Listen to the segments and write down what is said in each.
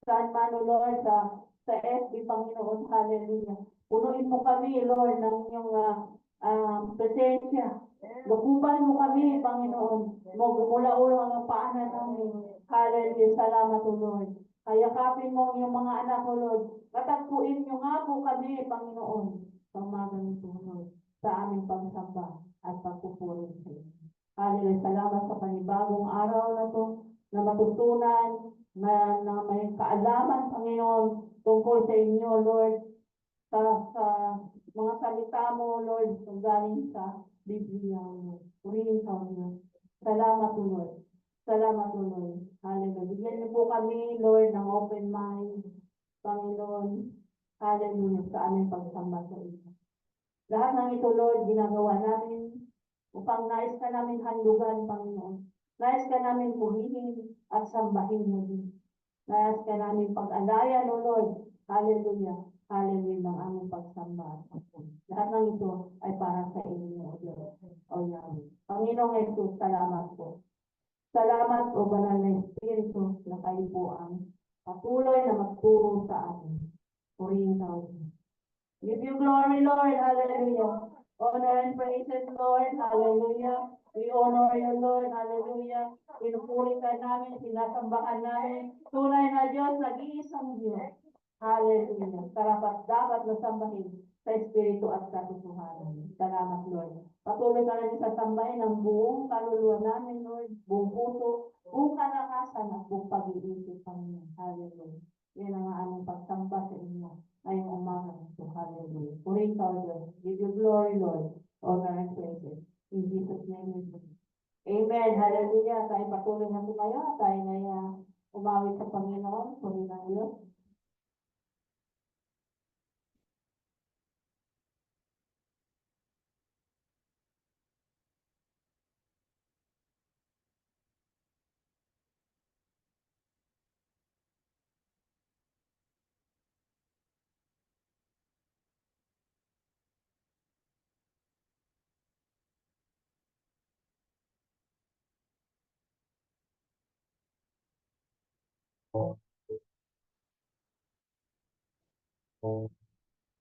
saan man, O Lord, sa FB, Panginoon, hallelujah. Punuin mo kami, Lord, ng inyong presensya. Lukuban mo kami, Panginoon. Mula-ulo ang paanan namin. Hallelujah. Salamat, O Lord. Kayakapin mo ang iyong mga anak, O Lord. Katagpuin niyo nga po kami, Panginoon, sa umaga nito, Lord, sa aming pagsamba at pagpupuri sa iyo. Hallelujah. Salamat sa panibagong araw na to na matutunan na may kaalaman, Panginoon, tungkol sa inyo, Lord, sa mga salita mo, Lord, kung galing sa Biblia, Lord. Purihin sa Lord. Salamat, O Lord. Salamat, O Lord. Hallelujah. Bigyan niyo po kami, Lord, ng open mind, Panginoon. Hallelujah, sa aming pagsamba sa iyo. Lahat ng ito, Lord, ginagawa namin upang nais ka namin handugan, Panginoon. Nais ka namin purihin at sambahin mo din. Nais ka namin pag-alayan, O Lord. Hallelujah. Hallelujah ng aming pagsamba. Lahat ng ito ay para sa inyo, O Diyos. O Yahweh. Panginoong Jesus, salamat po. Salamat, O Banal na Espiritu, na kayo po ang patuloy na magturo sa atin. Purihin sa atin. Give you glory, Lord. Hallelujah. Honor and praises, Lord. Hallelujah. We honor you, Lord. Hallelujah. Pinupuri ka namin, sinasambahan namin. Tunay na Diyos, nag-iisang Diyos. Hallelujah. Karapat dapat na sambahin sa Espiritu at katotohanan. Salamat, Lord. Patuloy ka namin sa sambahin ng buong kaluluwa namin, Lord. Buong puso, buong kalakasan at buong pag-iisip, Panginoon. Hallelujah. Yan ang aming pagsamba sa inyo. Ngayong umaga nito. Hallelujah. Purihin ka, O Diyos. Give you glory, Lord. Honor and praises. In Jesus' name we pray. Amen. Hallelujah. Tayo patuloy na tumayo. Tayo na umawit sa Panginoon. Purihin ang Diyos.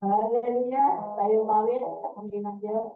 Hallelujah. Tayo umawit sa Panginoon ng Diyos.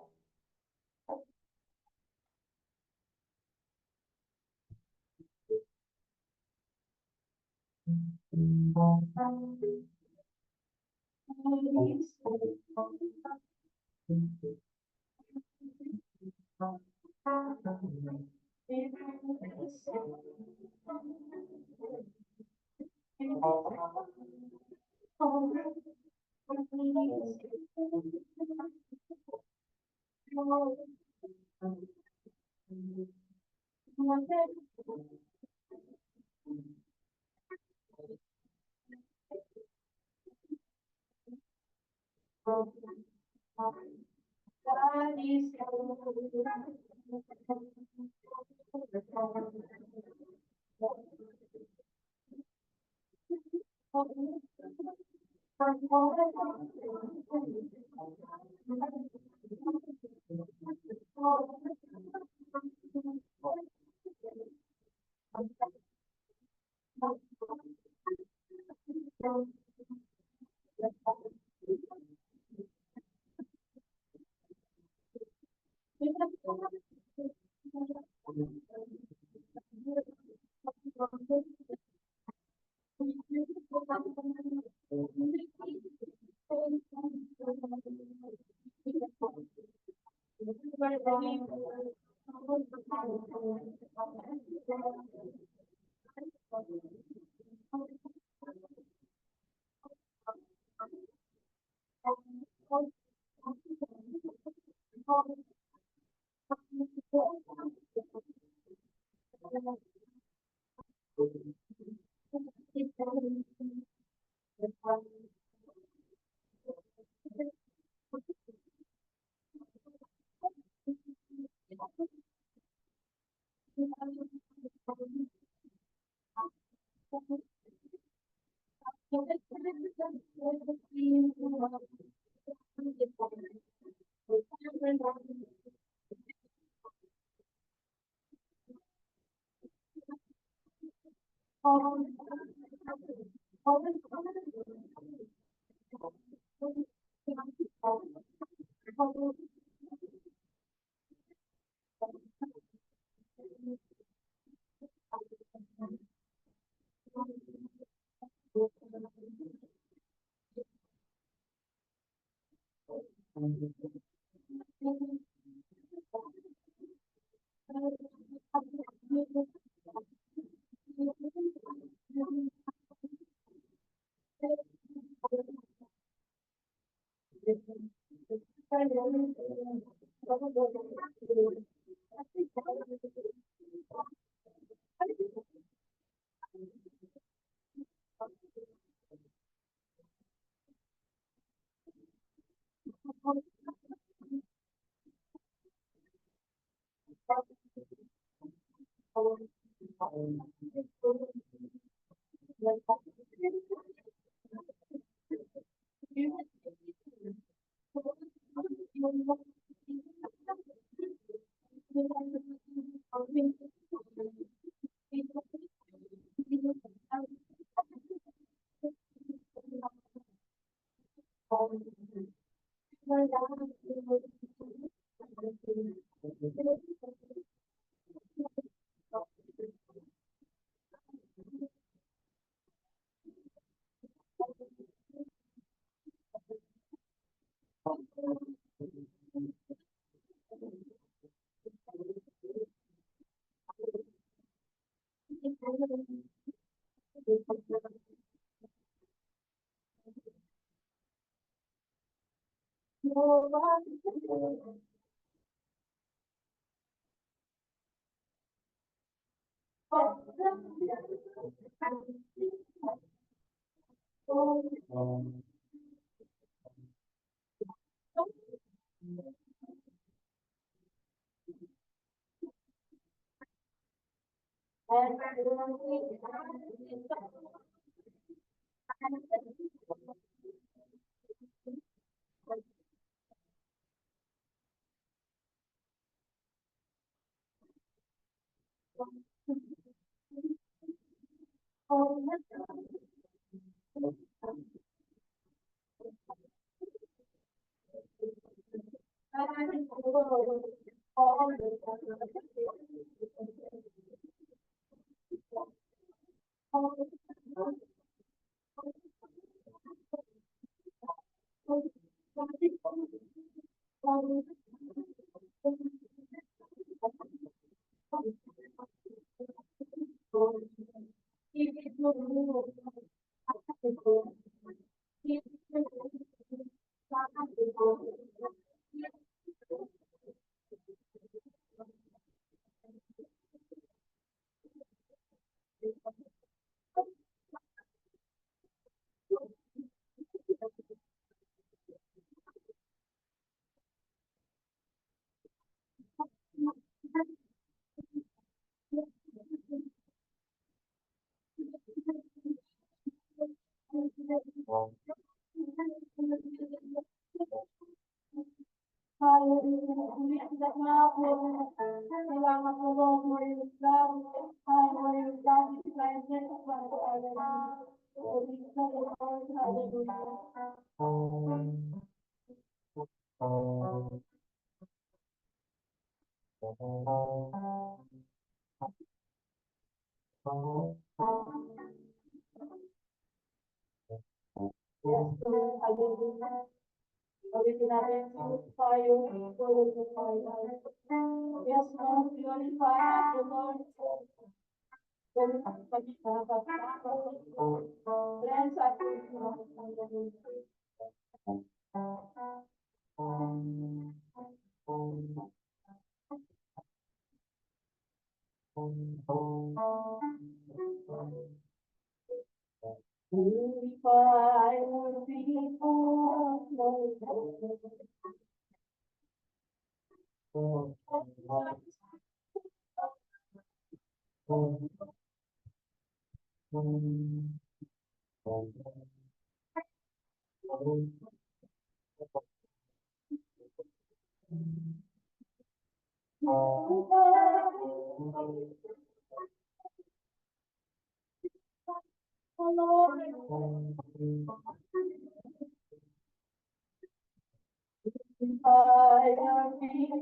By your people,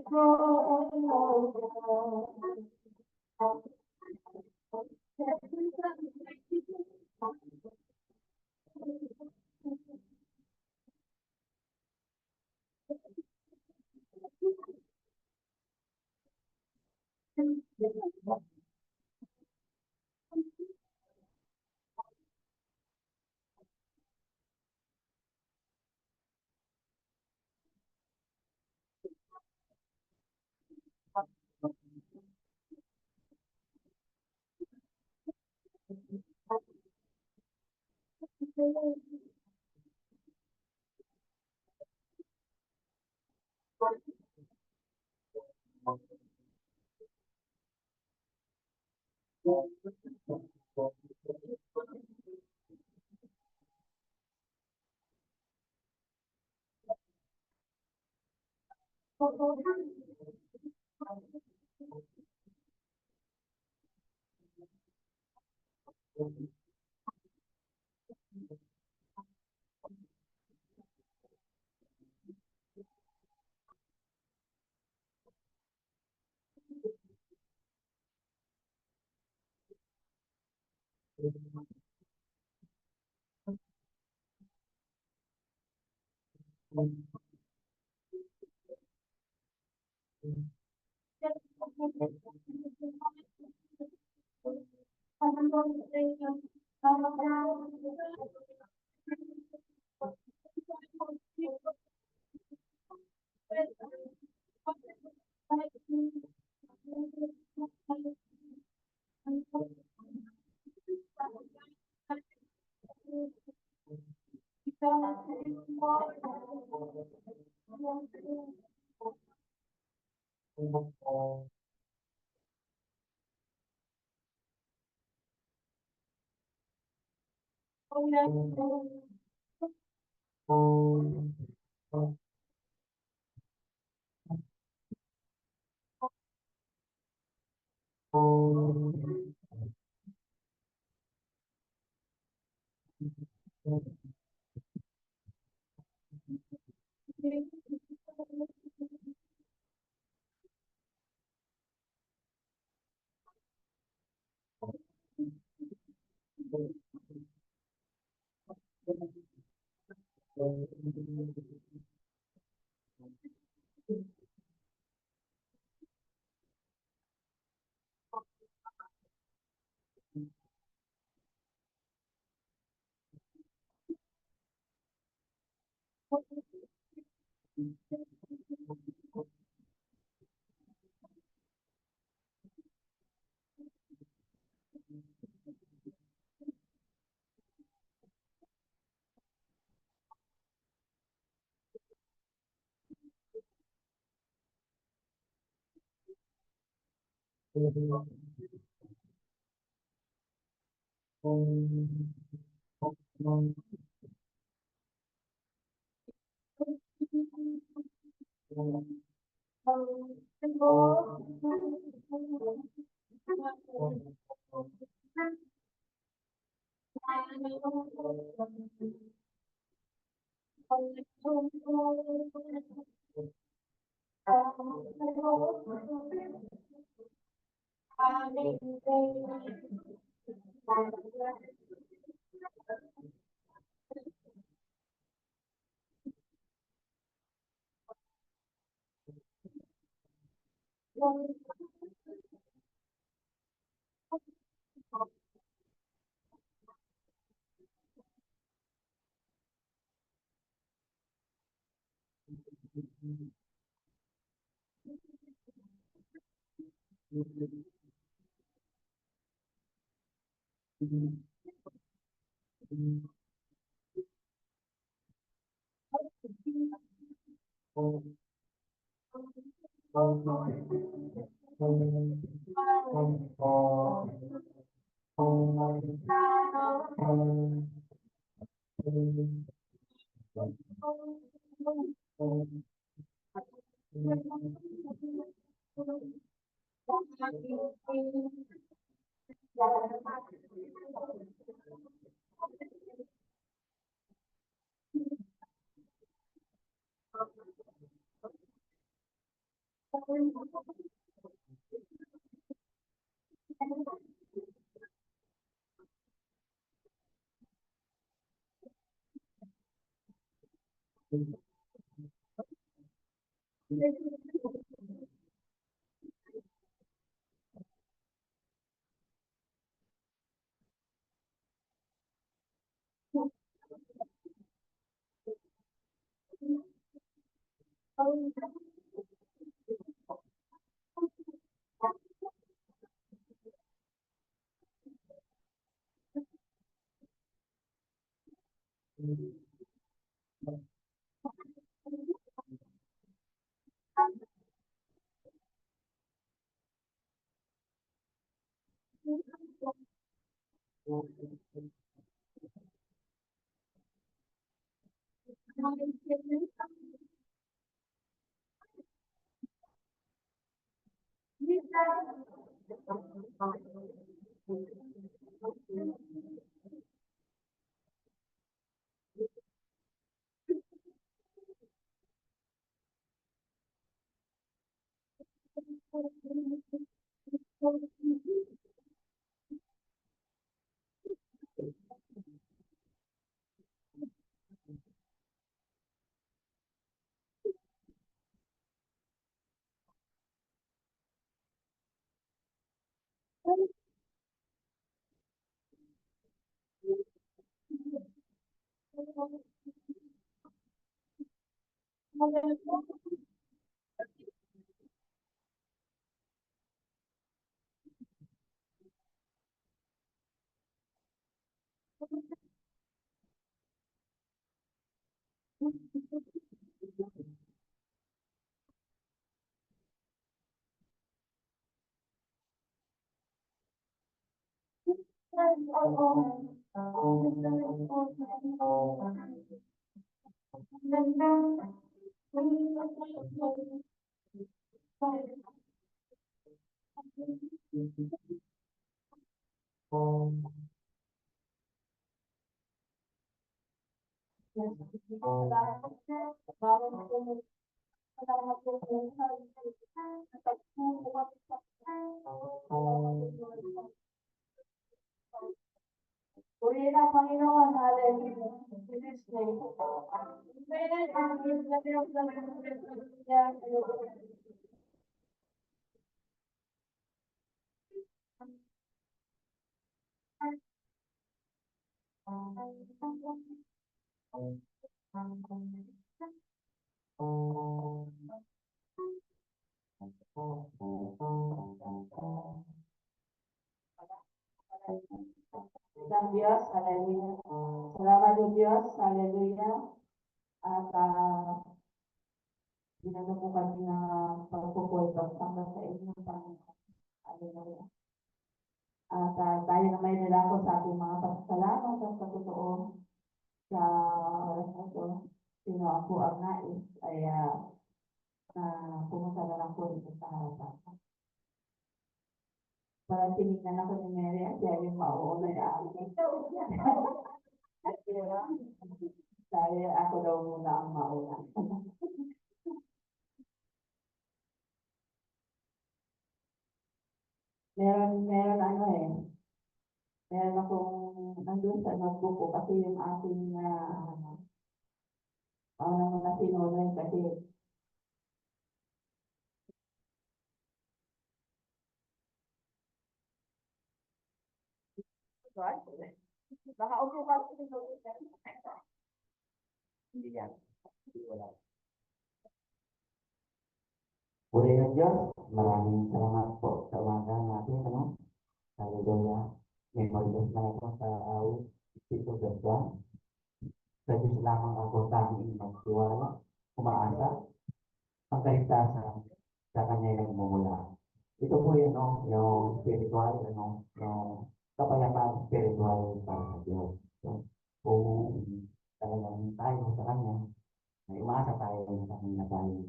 Purihin ang Panginoon, hallelujah. In His name. Amen. Ng Diyos, hallelujah. Salamat ng Diyos, hallelujah. At ginano po kami na pagpupulong hanggang sa inyong Panginoon. Hallelujah. At tayo na may nilako sa ating mga pasasalamat at sa totoo sa oras na ito. Sino ako ang nais ay pumunta na lang po dito sa harapan. Parang tinignan ako ni Mary at siya yung mauuna na amin. Dahil ako daw muna ang mauna. meron ano meron akong nandun sa notebook ko kasi yung ating na sinunoy kasi nakaupo ka hindi yan. Wala. Puri ng Diyos, maraming salamat po sa umaga natin, Hallelujah. Memory verse na ito sa Espiritu Santo. Sa Diyos lamang ako tanging magtiwala, umaasa, ang kaligtasan sa Kanya nagmumula. Ito po yung spiritual, yung kapayapaan spiritual para sa Diyos. So, kung talagang tayo sa Kanya, may umaasa tayo sa Kanya tayo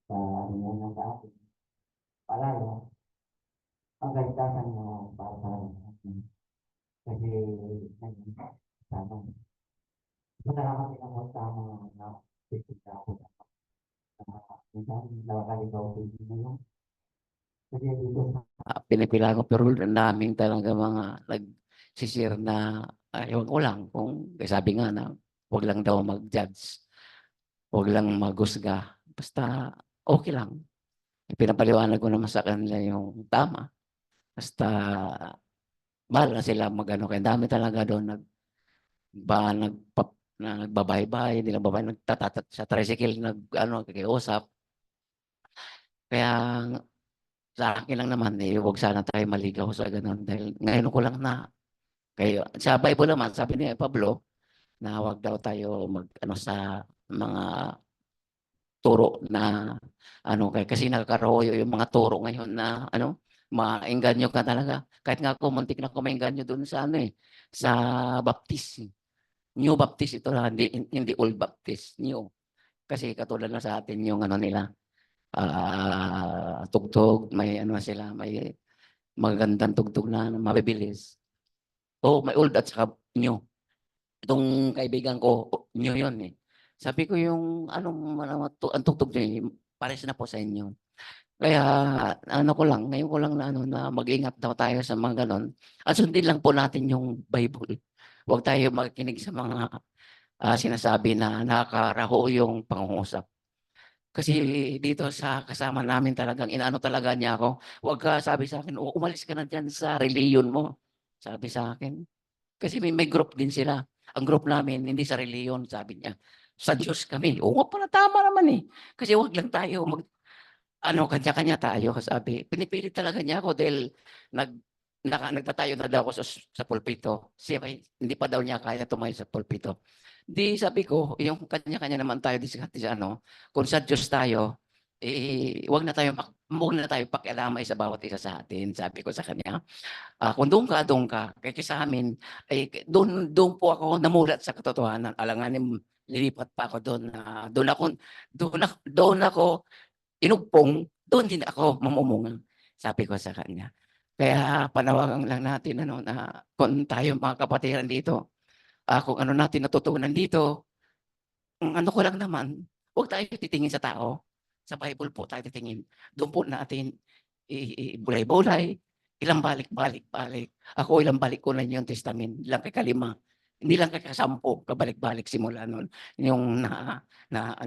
sa ano sa atin. Palalo, ang kaligtasan mo para sa atin. Kasi, sana, masalamat din ako sa mga na minsan nakakaligaw din ngayon. Kasi dito sa Pinipila ko pero ang daming talaga mga nagsishare na ewan ko lang kung sabi nga na huwag lang daw mag-judge, huwag lang maghusga, basta okay lang. Pinapaliwanag ko naman sa kanila yung tama. Basta bahala sila mag-ano. Kaya dami talaga doon nagbabaybay, nila babae, nagtatatat sa tricycle, nakikiusap. Kaya sa akin lang naman, huwag sana tayo maligaw sa ganun. Dahil ngayon ko lang na, kayo, sa Bible naman, sabi ni Pablo, na huwag daw tayo sa mga turo na kasi nakakaroyo yung mga turo ngayon na maengganyo ka talaga. Kahit nga ako muntik na ako maengganyo doon sa sa baptist. New baptist ito na, hindi old baptist, new. Kasi katulad na sa atin yung nila, tugtog, may sila, may magandang tugtog na mabibilis. Oh, may old at saka new. Itong kaibigan ko, new yun eh. Sabi ko yung ang tugtog niyo, pares na po sa inyo. Kaya ngayon ko lang na mag-ingat daw tayo sa mga ganon. At sundin lang po natin yung Bible. Huwag tayo makikinig sa mga sinasabi na nakakaraho yung pangungusap. Kasi dito sa kasama namin talagang inaano talaga niya ako. Huwag ka, sabi sa akin, umalis ka na dyan sa reliyon mo. Sabi sa akin. Kasi may group din sila. Ang group namin, hindi sa reliyon, sabi niya. Sa Diyos kami. Oo nga pala, tama naman eh. Kasi huwag lang tayo kanya-kanya tayo. Sabi, pinipilit talaga niya ako dahil nagtatayo na daw ako sa pulpito. Siya, hindi pa daw niya kaya tumayo sa pulpito. Di sabi ko, yung kanya-kanya naman tayo diskarte sa kung sa Diyos tayo, wag na tayo pakialamay sa bawat isa sa atin. Sabi ko sa kanya, kung doon ka. Kaya sa amin, doon po ako namulat sa katotohanan. Alanganin, lilipat pa ako doon. Doon ako inugpong, doon din ako mamumunga. Sabi ko sa kanya. Kaya panawagan lang natin na kung tayo mga kapatiran dito, kung ano natin natutunan dito, ang ko lang naman, huwag tayo titingin sa tao. Sa Bible po tayo titingin. Doon po natin bulay-bulay, ilang balik-balik. Ako ilang balik ko na yung testament, ilang kalima. Hindi lang kakasampo, kabalik-balik simula noon, yung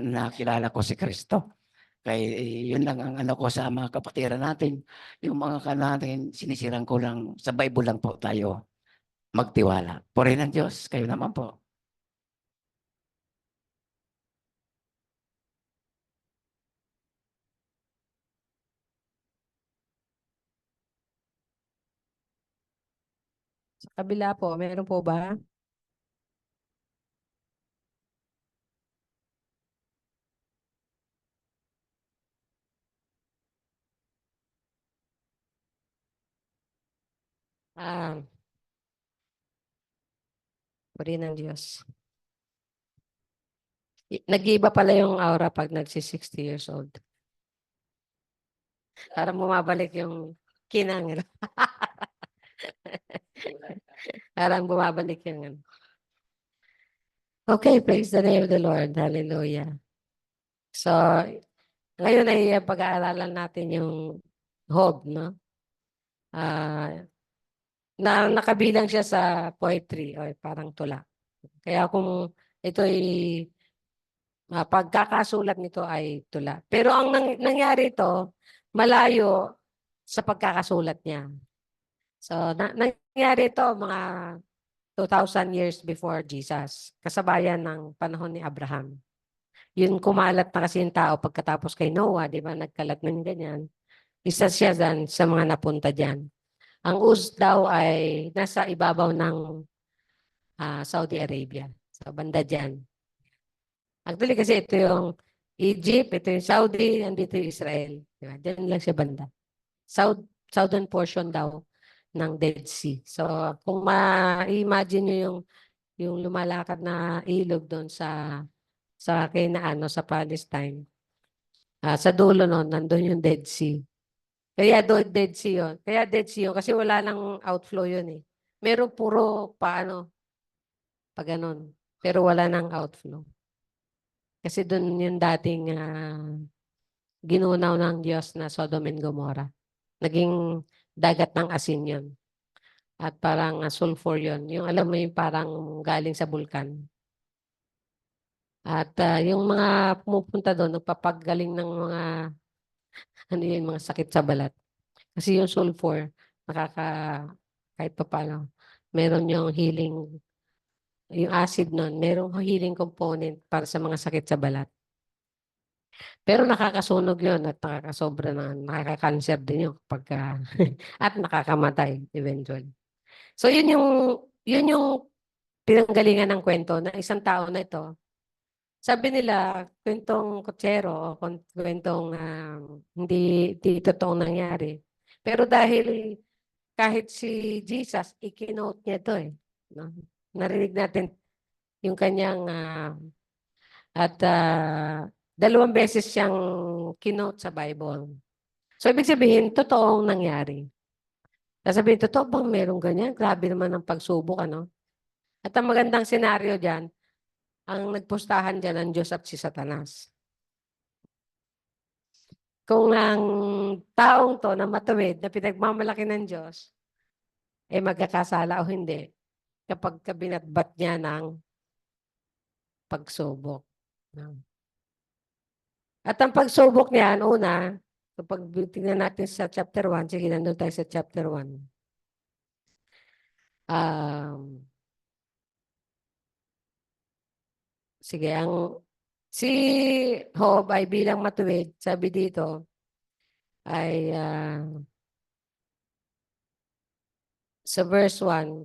nakilala ko si Kristo. Kaya yun lang ang ko sa mga kapatiran natin. Yung mga natin, sinisiran ko lang, sa Bible lang po tayo magtiwala. Purihin ng Diyos, kayo naman po. Sa kabila po, meron po ba? Ah, purihin ng Diyos. Nag-iiba pala yung aura pag nagsi-60 years old. Parang bumabalik yung kinang. Parang bumabalik yung. Okay, praise the name of the Lord. Hallelujah. So, ngayon ay pag-aaralan natin yung Job, no? Nakabilang siya sa poetry o parang tula. Kaya kung ito'y pagkakasulat nito ay tula. Pero ang nangyari ito, malayo sa pagkakasulat niya. So, nangyari ito mga 2,000 years before Jesus. Kasabayan ng panahon ni Abraham. Yun kumalat na kasi yung tao pagkatapos kay Noah, di ba? Nagkalat ng ganyan. Isa siya dyan sa mga napunta dyan. Ang Uz daw ay nasa ibabaw ng Saudi Arabia. Sa banda dyan. Actually kasi ito yung Egypt, ito yung Saudi, nandito yung Israel. Diba? Diyan lang siya banda. Southern portion daw ng Dead Sea. So kung ma-imagine nyo yung lumalakad na ilog doon sa sa Palestine. Sa dulo noon, nandun yung Dead Sea. Kaya Dead Sea yun. Kaya Dead Sea yun kasi wala nang outflow yun eh. Meron puro pa ganun. Pero wala nang outflow. Kasi doon yung dating ginunaw ng Diyos na Sodom and Gomorrah. Naging dagat ng asin yun. At parang sulfur yun. Yung alam mo yung parang galing sa bulkan. At yung mga pumupunta doon, nagpapagaling ng mga, ano yun, mga sakit sa balat. Kasi yung sulfur, kahit pa paano, meron yung healing, yung acid nun, merong healing component para sa mga sakit sa balat. Pero nakakasunog yun at nakakasobra na, nakaka-cancer din yun pagka, at nakakamatay eventually. So yun yung pinanggalingan ng kwento na isang tao na ito. Sabi nila, kwentong kutsero o kwentong hindi totoong nangyari. Pero dahil kahit si Jesus, ikinote niya ito eh. No? Narinig natin yung kanyang at 2 beses siyang kinote sa Bible. So, ibig sabihin, totoong nangyari. Sasabihin, totoo bang merong ganyan? Grabe naman ang pagsubok, ano? At ang magandang senaryo dyan, ang nagpustahan dyan ang Diyos at si Satanas. Kung ang taong to na matuwid, na pinagmamalaki ng Diyos, ay magkakasala o hindi, kapag kabinatbat niya ng pagsubok. At ang pagsubok niyan, una, kapag tingnan natin sa chapter 1, sige, nandun tayo sa chapter 1. Sige, si Job ay bilang matuwid, sabi dito, ay sa verse 1,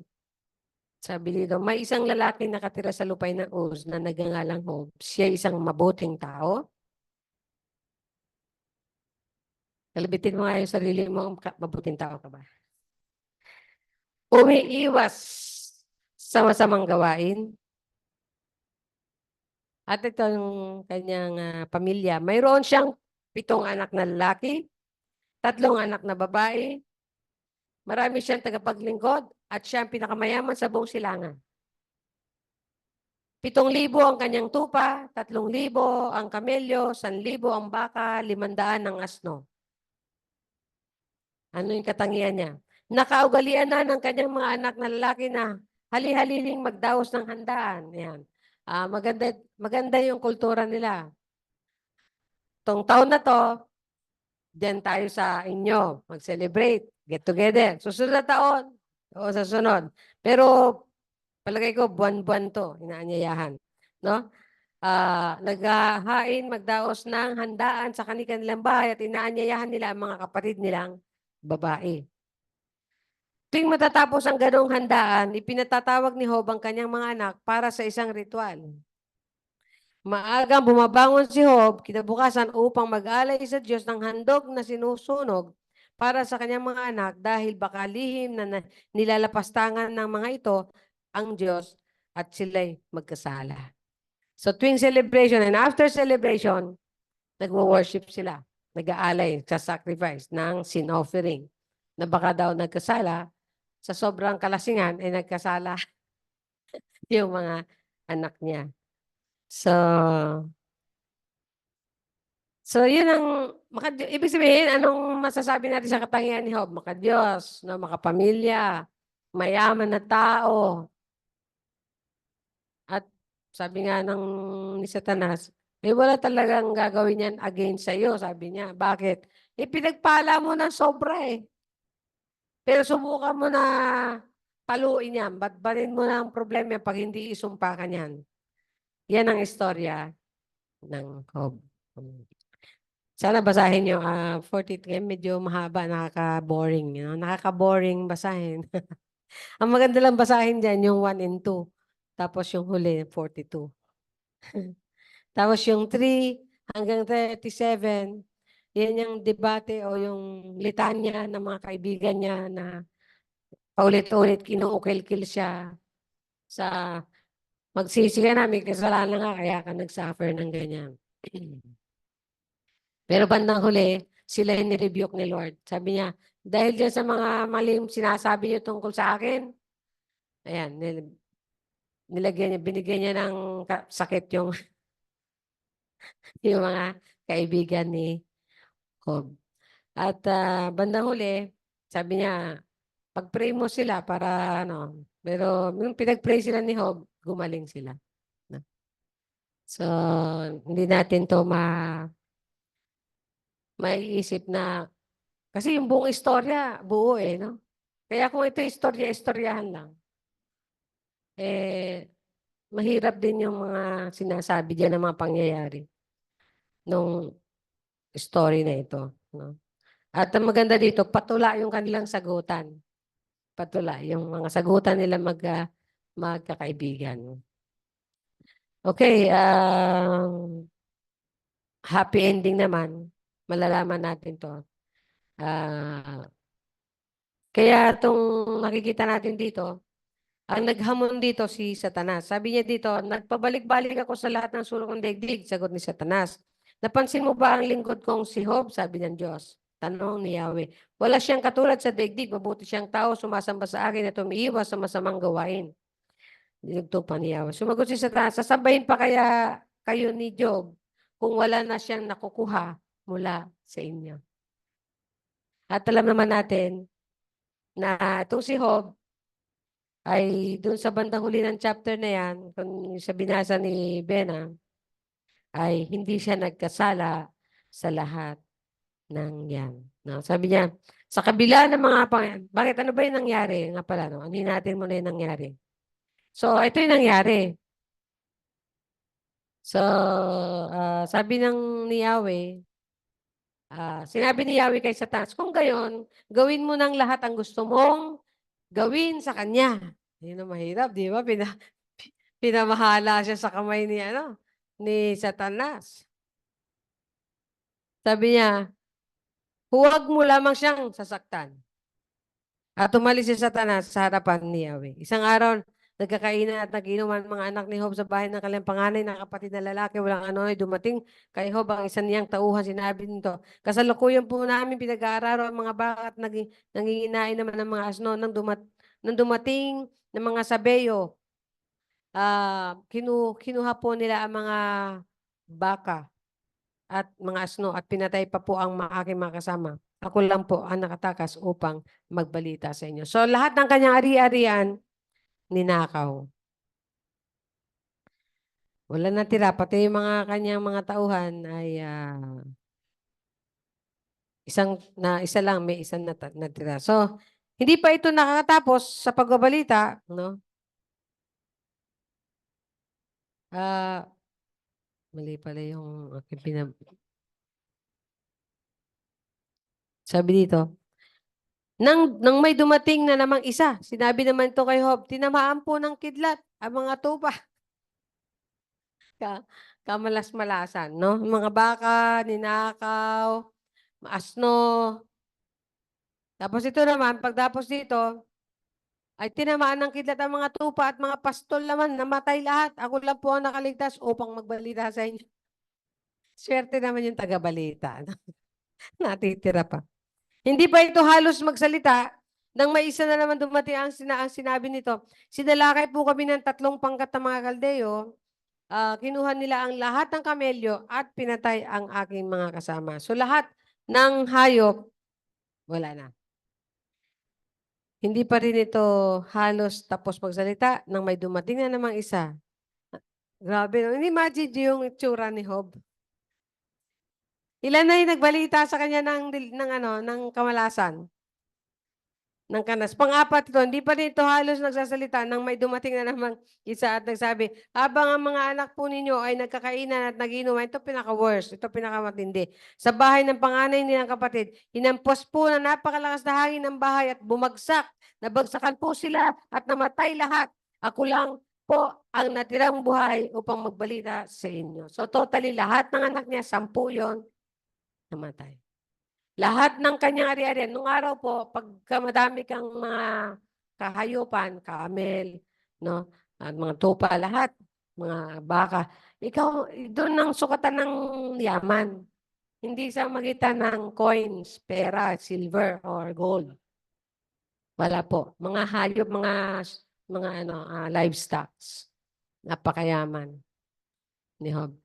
sabi dito, may isang lalaki nakatira sa lupay ng Uz na nagngangalang Job. Siya isang mabuting tao. Kalabitin mo nga yung sarili mo, mabuting tao ka ba? Umiiwas sa masamang gawain. At ito yung kanyang pamilya. Mayroon siyang 7 anak na lalaki, 3 anak na babae, marami siyang tagapaglingkod, at siya ang pinakamayaman sa buong silangan. 7,000 ang kanyang tupa, 3,000 ang kamelyo, 1,000 ang baka, 500 ang asno. Ano yung katangian niya? Nakaugalian na ng kanyang mga anak na lalaki na hali-haliling magdaos ng handaan. Yan. Maganda yung kultura nila. Tong taon na to, diyan tayo sa inyo, mag-celebrate, get together. Susunod na taon, o sa sunod. Pero palagay ko, buwan-buwan to, inaanyayahan. No? Naghahain, magdaos ng handaan sa kanilang bahay at inaanyayahan nila ang mga kapatid nilang babae. Tuwing matatapos ang ganong handaan, ipinatatawag ni Job ang kanyang mga anak para sa isang ritual. Maagang bumabangon si Job kinabukasan upang mag-alay sa Diyos ng handog na sinusunog para sa kanyang mga anak dahil baka lihim na nilalapastangan ng mga ito ang Diyos at sila'y magkasala. So tuwing celebration and after celebration, nagwo-worship sila. Nag-aalay sa sacrifice ng sin offering na baka daw nagkasala sa sobrang kalasingan ay nagkasala yung mga anak niya. So yun ang, ibig sabihin, anong masasabi natin sa katangian ni Job? Maka-Diyos, no? Makapamilya, mayaman na tao. At sabi nga ni Satanas, wala talagang gagawin yan against sa iyo, sabi niya. Bakit? Pinagpala mo ng sobra eh. Pero subukan mo na paluin yan. Batbarin mo na ang problema pag hindi isumpa ka niyan. Yan ang istorya ng Job. Sana basahin nyo. 40, medyo mahaba, nakaka-boring. You know? Nakaka-boring basahin. Ang maganda lang basahin dyan, yung 1 and 2. Tapos yung huli, 42. Tapos yung 3 hanggang 37, yan yung debate o yung litanya ng mga kaibigan niya na paulit-ulit kinuukil-kil siya sa magsisi ka na, may kasalanan nga, kaya ka nag-suffer ng ganyan. Pero bandang huli, sila yung nirebuke ni Lord. Sabi niya, dahil dyan sa mga maling sinasabi niyo tungkol sa akin, ayan, nilagyan niya, binigyan niya ng sakit yung mga kaibigan ni Job. At bandang huli, sabi niya, pag-pray mo sila para ano. Pero yung pinag-pray sila ni Job, gumaling sila. No? So, hindi natin to maiisip na, kasi yung buong istorya, buo no? Kaya kung ito istorya-istoryahan lang, mahirap din yung mga sinasabi diyan ng mga pangyayari nung story na ito. No? At ang maganda dito, patula yung kanilang sagutan. Patula yung mga sagutan nila magkakaibigan. Okay, happy ending naman. Malalaman natin to. Kaya itong makikita natin dito, ang naghamon dito si Satanas. Sabi niya dito, nagpabalik-balik ako sa lahat ng sulok ng daigdig, sagot ni Satanas. Napansin mo ba ang lingkod kong si Job? Sabi ng Diyos. Tanong ni Yahweh. Wala siyang katulad sa daigdig, mabuti siyang tao, sumasamba sa akin at umiiwas sa masamang gawain. Dinugtong pa ni Yahweh. Sumagot si Satanas, sasabayin pa kaya kayo ni Job kung wala na siyang nakukuha mula sa inyo. At alam naman natin na itong si Job ay doon sa bandang huli ng chapter na yan, kung sa binasa ni Bena, ay hindi siya nagkasala sa lahat ng yan. No? Sabi niya, sa kabila ng mga bakit ano ba yung nangyari? Nga pala, no? Ano natin muna yung nangyari? So, ito yung nangyari. So, sabi ng ni Yahweh, sinabi ni Yahweh kay Satanas, kung gayon, gawin mo ng lahat ang gusto mong gawin sa kanya. Yun ang mahirap, di ba? Pinamahala siya sa kamay ni Satanas. Sabi niya, huwag mo lamang siyang sasaktan. At umalis si Satanas sa harapan ni Yahweh. Isang araw, nagkakainan at nag-inuman mga anak ni Job sa bahay ng kanilang panganay na kapatid na lalaki. Walang ano ay dumating kay Job ang isa niyang tauhan. Sinabi nito, kasalukuyan po namin pinag-aararo ang mga baka at nanginginain naman ng mga asno nang dumating ng mga sabeyo. Kinuha po nila ang mga baka at mga asno at pinatay pa po ang aking mga kasama. Ako lang po ang nakatakas upang magbalita sa inyo. So lahat ng kanyang ari-arian, ninakaw. Wala natira. Pati yung mga kanyang mga tauhan ay isa lang, may isang natira. So, hindi pa ito nakakatapos sa pagbabalita, no? Mali pala yung aking sabi dito, nang may dumating na namang isa, sinabi naman ito kay Job, tinamaan po ng kidlat ang mga tupa. Kamalas-malasan, no? Mga baka, ninakaw, asno. Tapos ito naman, pagtapos dito, ay tinamaan ng kidlat ang mga tupa at mga pastol naman, namatay lahat. Ako lang po ang nakaligtas upang magbalita sa inyo. Swerte naman yung taga-balita. Natitira pa. Hindi pa ito halos magsalita nang may isa na naman dumating ang sinabi nito. Sinalakay po kami ng 3 pangkat ng mga Kaldeo. Kinuha nila ang lahat ng kamelyo at pinatay ang aking mga kasama. So lahat ng hayop, wala na. Hindi pa rin ito halos tapos magsalita nang may dumating na namang isa. Grabe. Imagine yung itsura ni Job. Ilan na yung nagbalita sa kanya ng kamalasan? Ng kanas. Pang-apat ito, hindi pa rin ito halos nagsasalita nang may dumating na namang isa at nagsabi, habang ang mga anak po ninyo ay nagkakainan at nagiinuman, ito pinaka-worst, ito pinakamatindi. Sa bahay ng panganay nilang kapatid, hinampos po na napakalakas na hangin ng bahay at bumagsak. Nabagsakan po sila at namatay lahat. Ako lang po ang natirang buhay upang magbalita sa inyo. So totally lahat ng anak niya, 10 yon namatay. Lahat ng kanyang ari-arian. Nung araw po, pagka madami kang mga kahayupan, camel, no? At mga tupa, lahat, mga baka, ikaw, doon ang sukatan ng yaman. Hindi sa magitan ng coins, pera, silver, or gold. Wala po. Mga hayop, mga livestock. Napakayaman ni Job.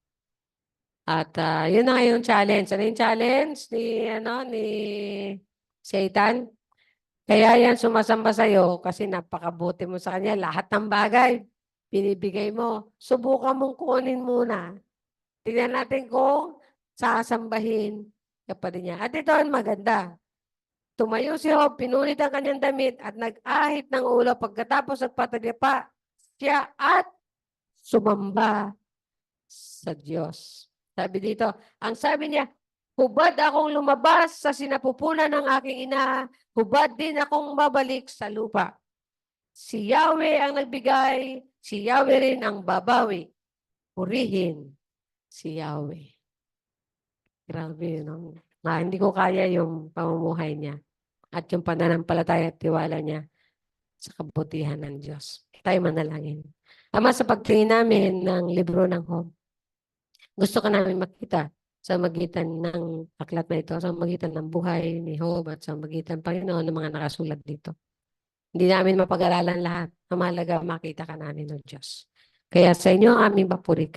At yun na nga yung challenge. Ano yung challenge ni Satan? Kaya yan sumasamba sa'yo kasi napakabuti mo sa kanya. Lahat ng bagay, binibigay mo. Subukan mong kunin muna. Tingnan natin kung sasambahin ka pa rin niya. At ito ang maganda. Tumayo si Job, pinunit ang kanyang damit at nag-ahit ng ulo pagkatapos nagpatagpa siya at sumamba sa Diyos. Sabi dito, ang sabi niya, hubad akong lumabas sa sinapupunan ng aking ina, hubad din akong babalik sa lupa. Si Yahweh ang nagbigay, si Yahweh rin ang babawi. Purihin si Yahweh. Grabe, no? Hindi ko kaya yung pamumuhay niya at yung pananampalataya at tiwala niya sa kabutihan ng Diyos. Tayo manalangin. Ama, sa pagtingin namin ng libro ng Job, gusto ka namin makita sa magitan ng aklat na ito, sa magitan ng buhay ni Job at sa magitan, Panginoon, ng mga nakasulat dito. Hindi namin mapag-aralan lahat. Ang mahalaga, makita ka namin ng Diyos. Kaya sa inyo ang aming papuri.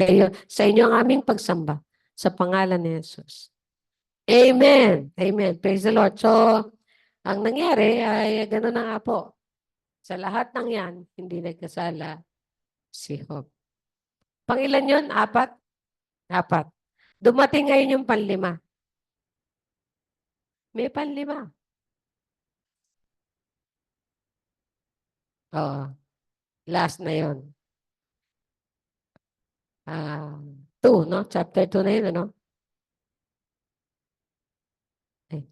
Sa inyo ang aming pagsamba sa pangalan ni Jesus. Amen. Amen. Praise the Lord. So, ang nangyari ay gano'n na nga po. Sa lahat ng yan, hindi nagkasala si Job. Pangilan yun? 4? 4. Dumating ngayon yung 5. May 5. Oo. Last na yun. 2, no? Chapter 2 na yun, ano? Ay,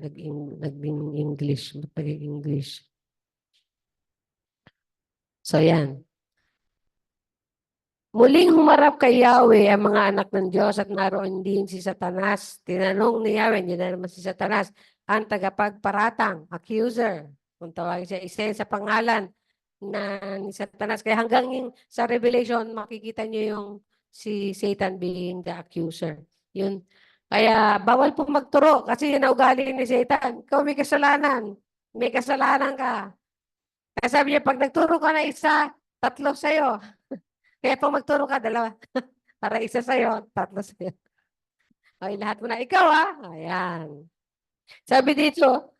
naging English. Naging English. So, yan. Muling humarap kay Yahweh ang mga anak ng Diyos at naroon din si Satanas. Tinanong ni Yahweh, hindi na naman si Satanas, ang tagapagparatang, accuser. Kung tawagin siya, isa sa pangalan ni Satanas. Kaya hanggang sa Revelation, makikita niyo yung si Satan being the accuser. Yun. Kaya bawal po magturo kasi yun ang ugali ni Satan. Ikaw may kasalanan. May kasalanan ka. Kaya sabi niya, pag nagturo ka na isa, 3 sa'yo. Kaya pag magturo ka, 2. Para isa sa'yo, 3 sa'yo. Okay, lahat mo na. Ikaw, Ayan. Sabi dito,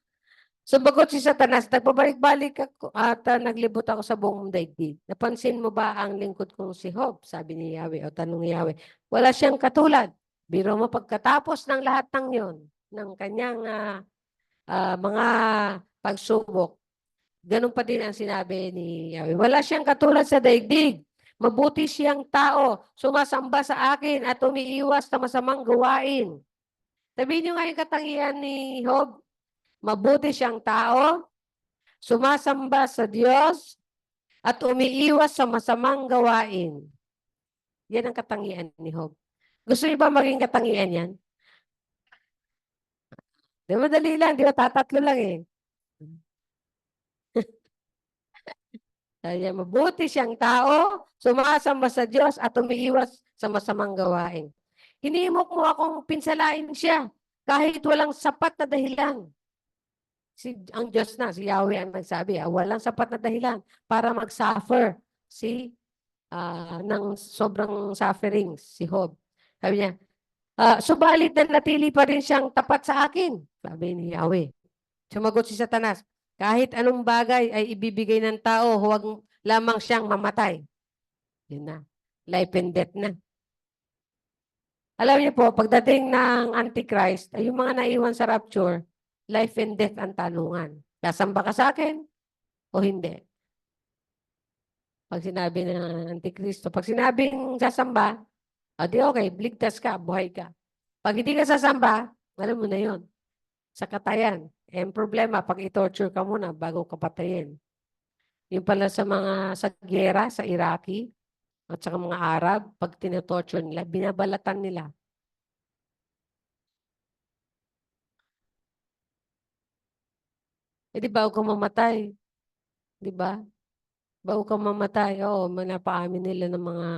sumagot si Satanas, nagpabalik-balik ako at naglibot ako sa buong daigdig. Napansin mo ba ang lingkod kong si Job? Sabi ni Yahweh, o tanong ni Yahweh. Wala siyang katulad. Biro mo pagkatapos ng lahat ng yon, ng kanyang mga pagsubok, ganun pa din ang sinabi ni Yahweh. Wala siyang katulad sa daigdig. Mabuti siyang tao, sumasamba sa akin at umiiwas sa masamang gawain. Sabihin niyo nga yung katangian ni Job. Mabuti siyang tao, sumasamba sa Diyos, at umiiwas sa masamang gawain. Yan ang katangian ni Job. Gusto niyo ba maging katangian yan? Di madali lang, di ba? Tatatlo lang eh. Kaya mabuti siyang tao, sumasamba sa Diyos at umiiwas sa masamang gawain. Hinimok mo akong pinsalain siya kahit walang sapat na dahilan. Ang Diyos na, si Yahweh ang nagsabi, walang sapat na dahilan para mag-suffer ng sobrang suffering si Job. Sabi niya, subalit na natili pa rin siyang tapat sa akin, sabi ni Yahweh. Sumagot si Satanas, kahit anong bagay ay ibibigay ng tao, huwag lamang siyang mamatay. Yun na. Life and death na. Alam niyo po, pagdating ng Antichrist, ay yung mga naiwan sa rapture, life and death ang tanungan. Sasamba ka sa akin o hindi? Pag sinabi ng Antikristo, pag sinabing sasamba, di okay, ligtas ka, buhay ka. Pag hindi ka sasamba, alam mo na yun. Sa katayan. Ang problema, pag i-torture ka muna bago ka patayin. Yung pala sa mga sa gera, sa Iraqi, at sa mga Arab, pag tinatorture nila, binabalatan nila. Di ba, huwag kang mamatay? Di ba? Bago kang mamatay, manapaamin nila ng mga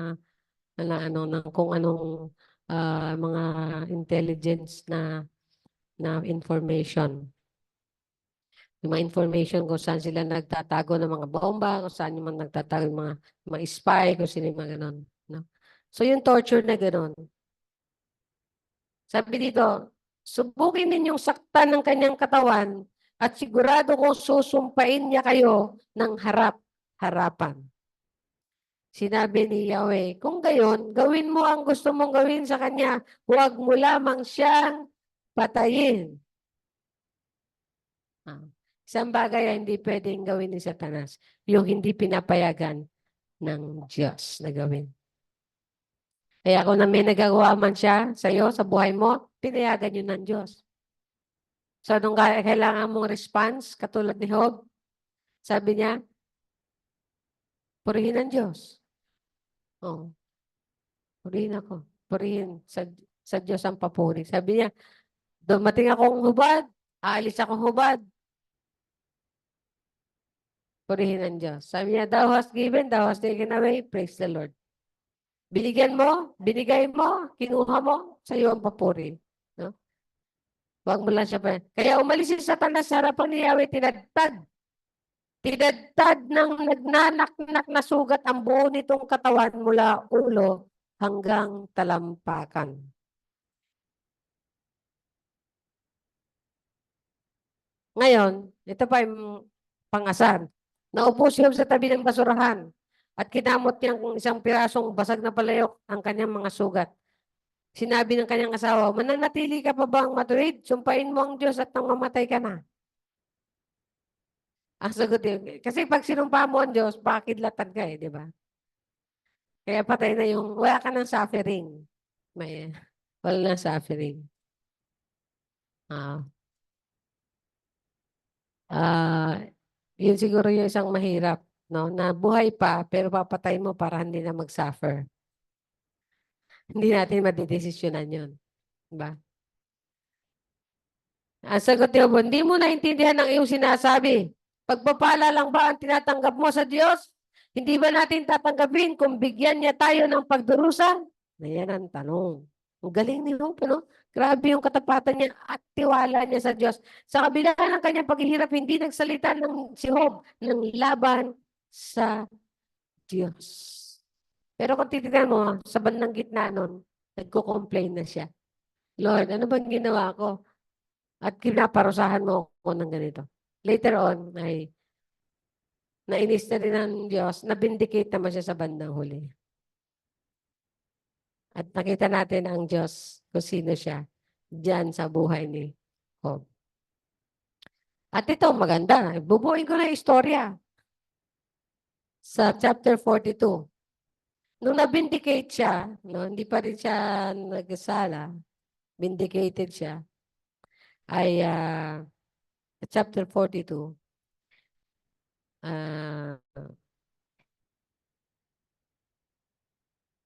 ng kung anong mga intelligence na information. Yung mga information kung saan sila nagtatago ng mga bomba, kung saan yung mga nagtatago ng mga spy, kung sino yung mga ganon. No? So yung torture na ganon. Sabi dito, subukin ninyong saktan ng kanyang katawan at sigurado kong susumpain niya kayo ng harap-harapan. Sinabi ni Yahweh, kung gayon, gawin mo ang gusto mong gawin sa kanya, huwag mo lamang siyang patayin. Isang bagay ay hindi pwedeng gawin ni Satanas, yung hindi pinapayagan ng Diyos na gawin. Kaya kung na may nagagawa man siya sa iyo, sa buhay mo, pinayagan yun ng Diyos. So, nung kailangan mong response, katulad ni Job, sabi niya, purihin ang Diyos. Oh, purihin ako. Purihin sa Diyos ang papuri. Sabi niya, dumating akong hubad, aalis akong hubad. Purihin ang Diyos. Sabi niya, thou hast given, thou hast taken away, praise the Lord. Binigyan mo, binigay mo, kinuha mo, sa iyo ang papuri. No? Huwag mo lang siya pa. Kaya umalis si Satanas sa harapan ni Yahweh, tinadtad. Tinadtad ng nagnanaknak na sugat ang buo nitong katawan mula ulo hanggang talampakan. Ngayon, ito pa yung pangasar. Naupo siya sa tabi ng basurahan at kinamot niyang isang pirasong basag na palayok ang kanyang mga sugat. Sinabi ng kanyang asawa, mananatili ka pa bang matuwid? Sumpain mo ang Diyos at nang mamatay ka na. Ang sagot yun. Kasi pag sinumpa mo ang Diyos, pakidlatan ka di ba? Kaya patay na yung, wala ka ng suffering. Wala ng suffering. Yun siguro yung isang mahirap, no? Na buhay pa, pero papatay mo para hindi na mag-suffer. Hindi natin madidesisyonan yun. Diba? Ang sagot niyo, hindi mo naintindihan ang iyong sinasabi. Pagpapala lang ba ang tinatanggap mo sa Diyos? Hindi ba natin tatanggapin kung bigyan niya tayo ng pagdurusa? Na yan ang tanong. Ang galing ni Job, no? Grabe yung katapatan niya at tiwala niya sa Diyos. Sa kabila ng kanyang paghihirap, hindi nagsalita ng si Job ng laban sa Diyos. Pero kung titignan mo, sa bandang gitna nun, nagko-complain na siya. Lord, ano bang ginawa ko? At kinaparusahan mo ako ng ganito. Later on, ay nainis na rin ng Diyos, nabindicate naman siya sa bandang huli. At nakita natin ang Diyos kung sino siya diyan sa buhay ni Job. At ito, maganda. Bubuin ko na yung istorya. Sa chapter 42. Nung nabindicate siya, no, hindi pa rin siya nagsala, vindicated siya, ay chapter 42,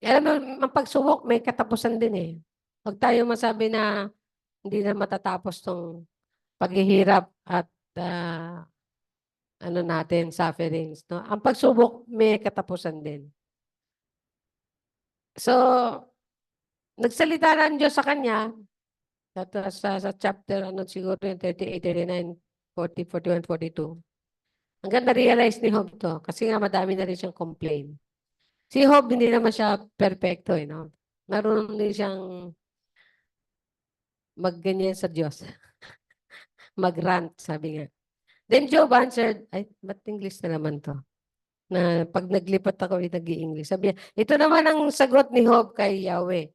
alam mo, ang pagsubok may katapusan din eh. Huwag tayo masabi na hindi na matatapos tong paghihirap at ano natin, sufferings. No? Ang pagsubok may katapusan din. So, nagsalita ng Diyos sa kanya, sa chapter, siguro yung 38, 39, 40, 41, 42. Hanggang na-realize ni Job to, kasi nga madami na rin siyang complain. Si Job, hindi naman siya perfecto, no? Marunong din siyang magganyan sa Diyos. Mag-rant, sabi nga. Then Job answered, ay, ba't English na naman to? Na pag naglipat ako, nag-i-English. Sabi niya, ito naman ang sagot ni Job kay Yahweh.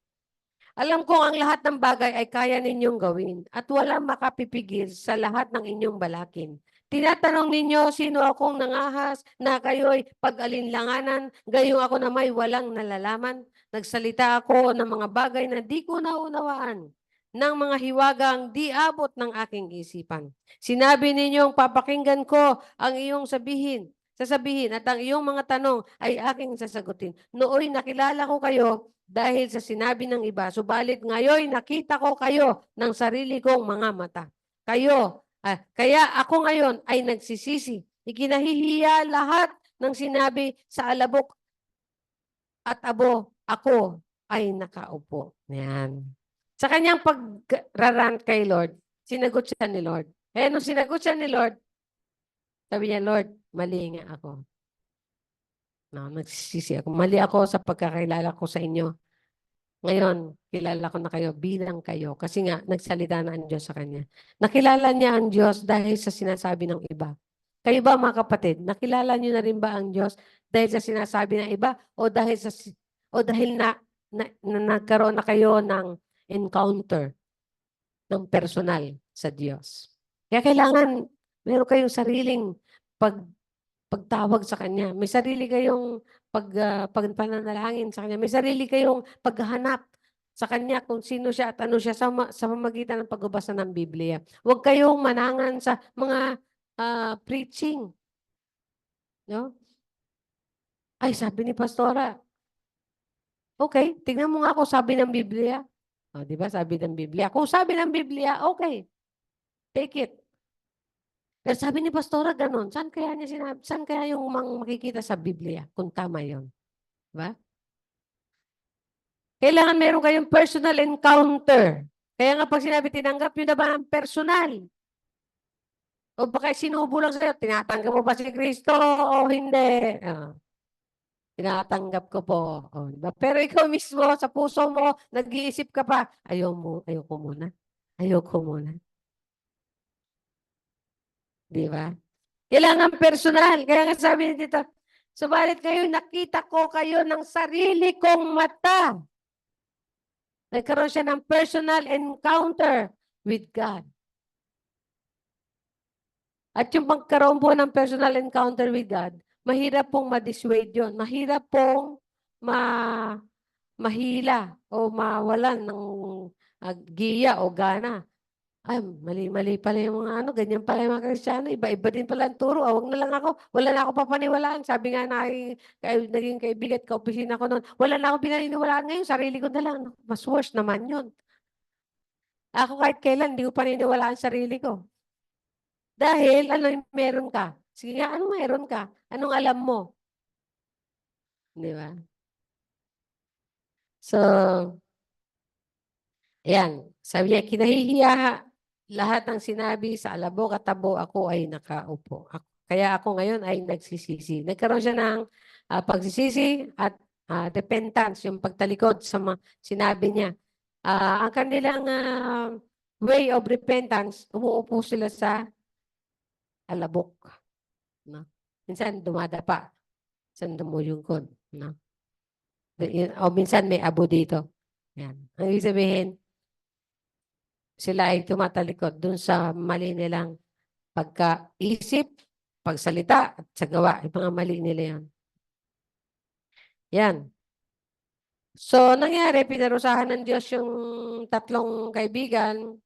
Alam ko ang lahat ng bagay ay kaya ninyong gawin at walang makapipigil sa lahat ng inyong balakin. Tinatanong ninyo, sino akong nangahas na kayo'y pag-alinlanganan, gayong ako na may walang nalalaman. Nagsalita ako ng mga bagay na di ko naunawaan, ng mga hiwagang di abot ng aking isipan. Sinabi ninyong papakinggan ko ang iyong sasabihin at ang iyong mga tanong ay aking sasagutin. Nooy nakilala ko kayo dahil sa sinabi ng iba, subalit ngayon nakita ko kayo ng sarili kong mga mata. Kaya ako ngayon ay nagsisisi. Ikinahihiya lahat ng sinabi sa alabok at abo, ako ay nakaupo. Yan. Sa kanyang pag-rarant kay Lord, sinagot siya ni Lord. Nung sinagot siya ni Lord, sabi niya, Lord, mali nga ako. No, nagsisisi ako. Mali ako sa pagkakilala ko sa inyo. Ngayon, kilala ko na kayo bilang kayo. Kasi nga, nagsalita na ang Diyos sa kanya. Nakilala niya ang Diyos dahil sa sinasabi ng iba. Kayo ba mga kapatid, nakilala niyo na rin ba ang Diyos dahil sa sinasabi ng iba o dahil na nagkaroon na kayo ng encounter ng personal sa Diyos? Kaya kailangan meron kayong sariling pagtawag sa Kanya. May sarili kayong pananalangin sa Kanya. May sarili kayong paghahanap sa Kanya kung sino siya at ano siya sa pamagitan ng pagbabasa ng Biblia. Huwag kayong manangan sa mga preaching. No? Ay, sabi ni Pastora, okay, tignan mo nga kung sabi ng Biblia. O, di ba? Sabi ng Biblia. Kung sabi ng Biblia, okay, take it. Pero sabi ni Pastora, ganun. Saan kaya niya sinabi? Saan kaya yung makikita sa Biblia kung tama yun? Diba? Kailangan meron kayong personal encounter. Kaya nga pag sinabi tinanggap nyo na ba ang personal? O baka sinubo lang sa'yo, tinatanggap mo ba si Kristo o hindi? Tinatanggap ko po. O, diba? Pero ikaw mismo, sa puso mo, nag-iisip ka pa, ayoko muna. Ayoko muna. Di ba? Kailangan personal. Kaya nga sabi dito, subalit kayo, nakita ko kayo ng sarili kong mata. Nagkaroon siya ng personal encounter with God. At yung pagkaroon po ng personal encounter with God, mahirap pong ma-dissuade yun. Mahirap pong mahila o mawalan ng giya o gana. Ay, mali pala yung mga ganyan pala yung mga Kristiyano, iba-iba din pala ang turo. Wag na lang ako, wala na ako papaniwalaan. Sabi nga na naging kaibigan, ka-opisina ko noon, wala na ako pinaniniwalaan ngayon, sarili ko na lang. Mas worse naman yun. Ako kahit kailan, hindi ko paniniwalaan sarili ko. Dahil, ano yung meron ka? Sige nga, anong meron ka? Anong alam mo? Di ba? So, ayan. Sabi niya, kinahihiya lahat ng sinabi sa alabok at tabo, ako ay nakaupo. Kaya ako ngayon ay nagsisisi. Nagkaroon siya ng pagsisisi at repentance, yung pagtalikod sa mga sinabi niya. Ang kanilang way of repentance, umuupo sila sa alabok. No? Minsan dumadapa. Minsan dumuyungkod. No? O minsan may abo dito. Yan. Ang ibig sabihin, sila ay tumatalikod dun sa mali nilang pagkaisip, pagsalita, at sa gawa. Yung mga mali nila yan. Yan. So, nangyari, pinarusahan ng Diyos yung tatlong kaibigan.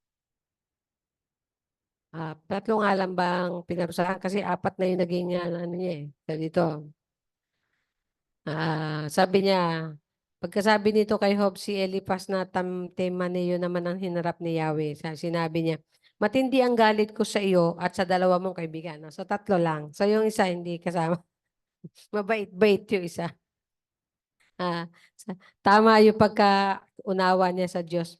Tatlong nga lang bang pinarusahan? Kasi apat na yung naging ano niya eh. Dito. Sabi niya, pagkasabi nito kay Job, si Eliphaz na tema niyo naman ang hinarap ni Yahweh. Sinabi niya, matindi ang galit ko sa iyo at sa dalawa mong kaibigan. No? So, tatlo lang. So, yung isa hindi kasama. Mabait-bait yung isa. Tama yung pagkaunawa niya sa Diyos.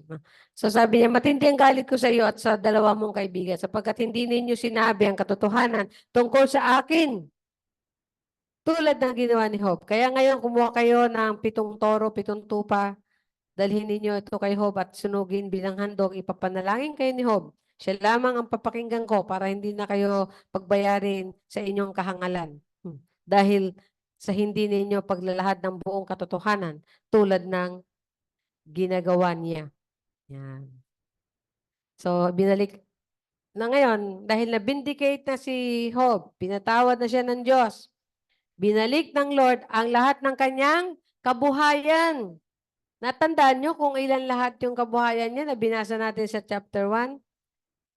So, sabi niya, matindi ang galit ko sa iyo at sa dalawa mong kaibigan sapagkat hindi ninyo sinabi ang katotohanan tungkol sa akin. Tulad ng ginawa ni Job. Kaya ngayon, kumuha kayo ng 7 toro, 7 tupa. Dalhin ninyo ito kay Job at sunugin bilang handog. Ipapanalangin kayo ni Job. Siya lamang ang papakinggan ko para hindi na kayo pagbayarin sa inyong kahangalan. Dahil sa hindi ninyo paglalahad ng buong katotohanan tulad ng ginagawa niya. Yan. So, binalik na ngayon, dahil na-vindicate na si Job, pinatawad na siya ng Diyos. Binalik ng Lord ang lahat ng kanyang kabuhayan. Natandaan nyo kung ilan lahat yung kabuhayan niya na binasa natin sa chapter 1?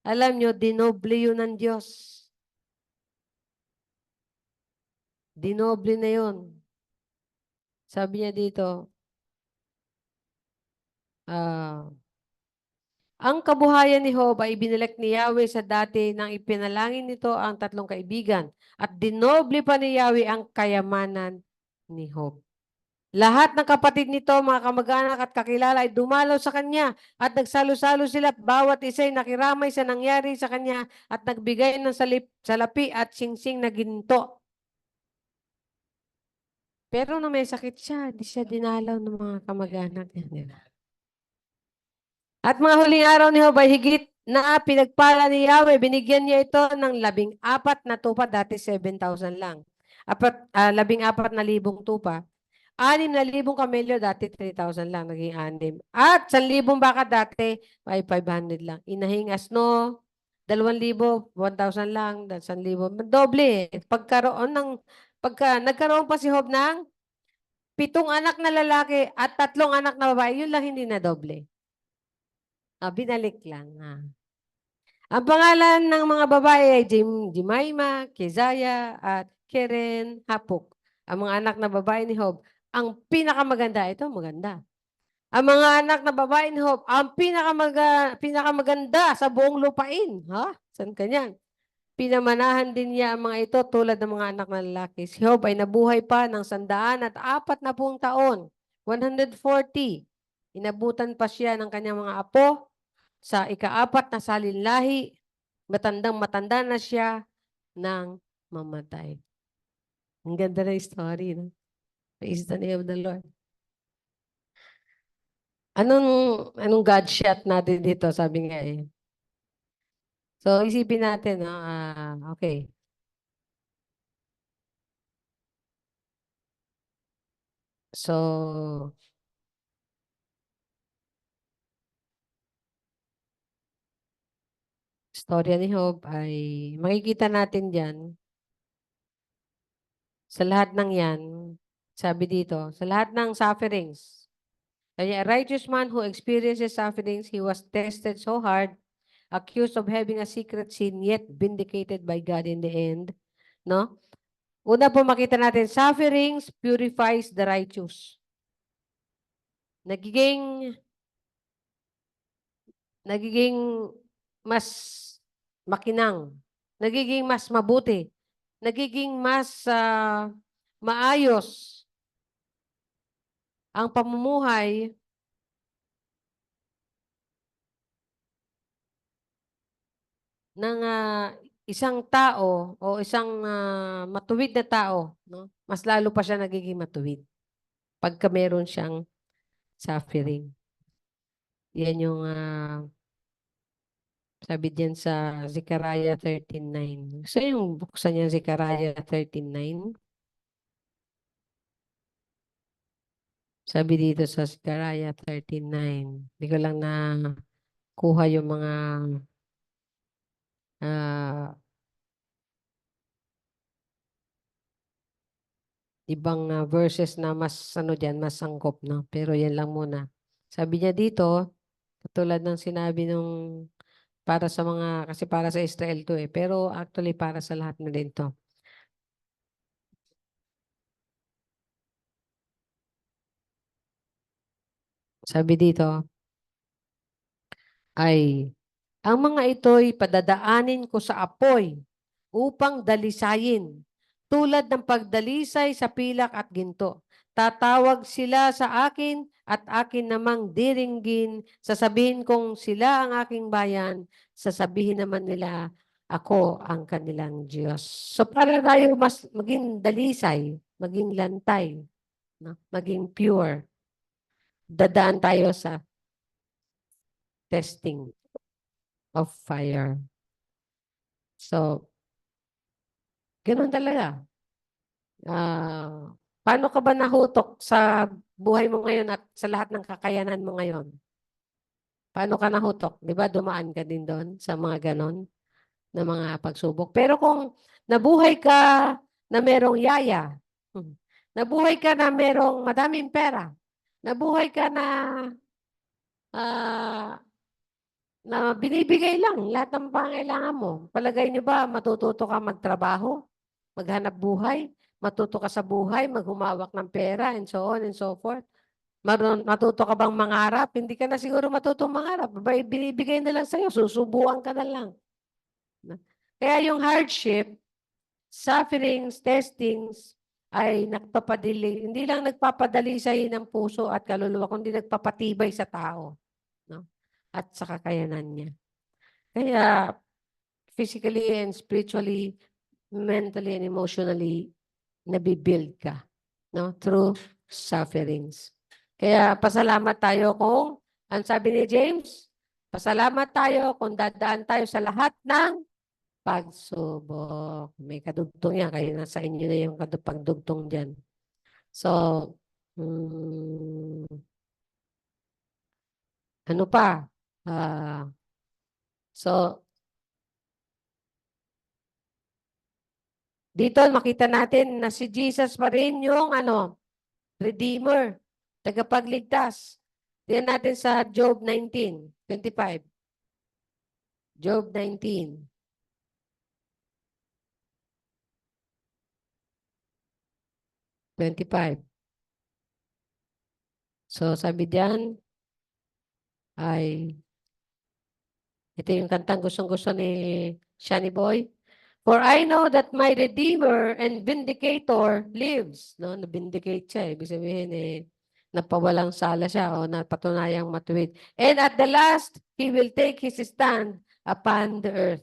Alam nyo, dinoble yun ng Diyos. Dinoble na yun. Sabi niya dito, ang kabuhayan ni Job ay ibinalik ni Yahweh sa dati nang ipinalangin nito ang tatlong kaibigan at dinoble pa ni Yahweh ang kayamanan ni Job. Lahat ng kapatid nito, mga kamag-anak at kakilala ay dumalaw sa kanya at nagsalo-salo sila at bawat isa ay nakiramay sa nangyari sa kanya at nagbigay ng salapi at singsing na ginto. Pero nung may sakit siya, di siya dinalaw ng mga kamag-anak niya. At mga huling araw ni Job ay higit na pinagpala ni Yahweh, binigyan niya ito ng 14 na tupa, dati 7,000 lang. 14,000 tupa. 6,000 kamelyo, dati 3,000 lang, naging 6. At 1,000 baka dati ay 500 lang. Inahingas no, 2,000, 1,000 lang, 1,000. Doble eh. Nagkaroon pa si Job ng 7 anak na lalaki at 3 anak na babae, yun lang hindi na doble. Binalik lang. Ang pangalan ng mga babae ay Jemima, Kezaya, at Keren, Hapuk. Ang mga anak na babae ni Job, ang pinakamaganda, ito maganda. Ang mga anak na babae ni Job, ang pinakamaganda sa buong lupain. Ha? Saan kanya? Pinamanahan din niya ang mga ito tulad ng mga anak na lalaki. Si Job ay nabuhay pa ng 140 taon. 140. Inabutan pa siya ng kanyang mga apo sa ika-4 na salinlahi. Matandang-matanda na siya nang mamatay. Ang ganda na story. No? Praise the name of the Lord. Anong God shot natin dito? Sabi nga eh. So, isipin natin. No? Okay. So, storya ni Job ay makikita natin dyan sa lahat ng yan, sabi dito, sa lahat ng sufferings. Kaya a righteous man who experiences sufferings, he was tested so hard, accused of having a secret sin, yet vindicated by God in the end. No? Una po makita natin, sufferings purifies the righteous. Nagiging mas makinang, nagiging mas mabuti, nagiging mas maayos ang pamumuhay ng isang tao o isang matuwid na tao, no? Mas lalo pa siya nagiging matuwid pagka meron siyang suffering. Yan yung sabi diyan sa Zechariah 13:9. So yung buksan niya Zechariah 13:9. Sabi dito sa Zechariah 13:9. Hindi ko lang na kuha yung mga ibang verses na mas mas sangkop, no? Pero yan lang muna. Sabi niya dito, katulad ng sinabi nung kasi para sa Israel to eh. Pero actually para sa lahat na din to. Sabi dito, ay, ang mga ito'y padadaanin ko sa apoy upang dalisayin, tulad ng pagdalisay sa pilak at ginto. Tatawag sila sa akin at akin namang diringgin. Sasabihin kong sila ang aking bayan. Sasabihin naman nila, ako ang kanilang Diyos. So para tayo mas maging dalisay, maging lantay, no? Maging pure, dadaan tayo sa testing of fire. So, ganoon talaga. Paano ka ba nahutok sa buhay mo ngayon at sa lahat ng kakayanan mo ngayon? Paano ka nahutok? Di ba dumaan ka din doon sa mga ganon na mga pagsubok. Pero kung nabuhay ka na merong yaya, nabuhay ka na merong madaming pera, nabuhay ka na binibigay lang lahat ng pangailangan mo. Palagay niyo ba matututo ka magtrabaho, maghanap buhay, matuto ka sa buhay, maghumawak ng pera, and so on and so forth? Matuto ka bang mangarap? Hindi ka na siguro matutong mangarap. Binibigay na lang sa'yo, susubuan ka na lang. Kaya yung hardship, sufferings, testings, ay hindi lang nagpapadali sa ng puso at kaluluwa, kundi nagpapatibay sa tao, no? At sa kakayanan niya. Kaya physically and spiritually, mentally and emotionally, nabibuild ka, no? Through sufferings. Kaya pasalamat tayo kung, ang sabi ni James, Pasalamat tayo kung dadaan tayo sa lahat ng pagsubok. May kadugtong yan. Kaya nasa inyo na yung pagdugtong dyan. So, ano pa? So, dito makita natin na si Jesus pa rin yung Redeemer, tagapagligtas. Tingnan natin sa Job 19:25. Job 19:25. So, sabi diyan ay, ito yung kantang gustong-gusto ni Shani Boy. For I know that my Redeemer and Vindicator lives. No? Na-vindicate siya. Ibig sabihin, napawalang sala siya o napatunayang matuwid. And at the last, He will take His stand upon the earth.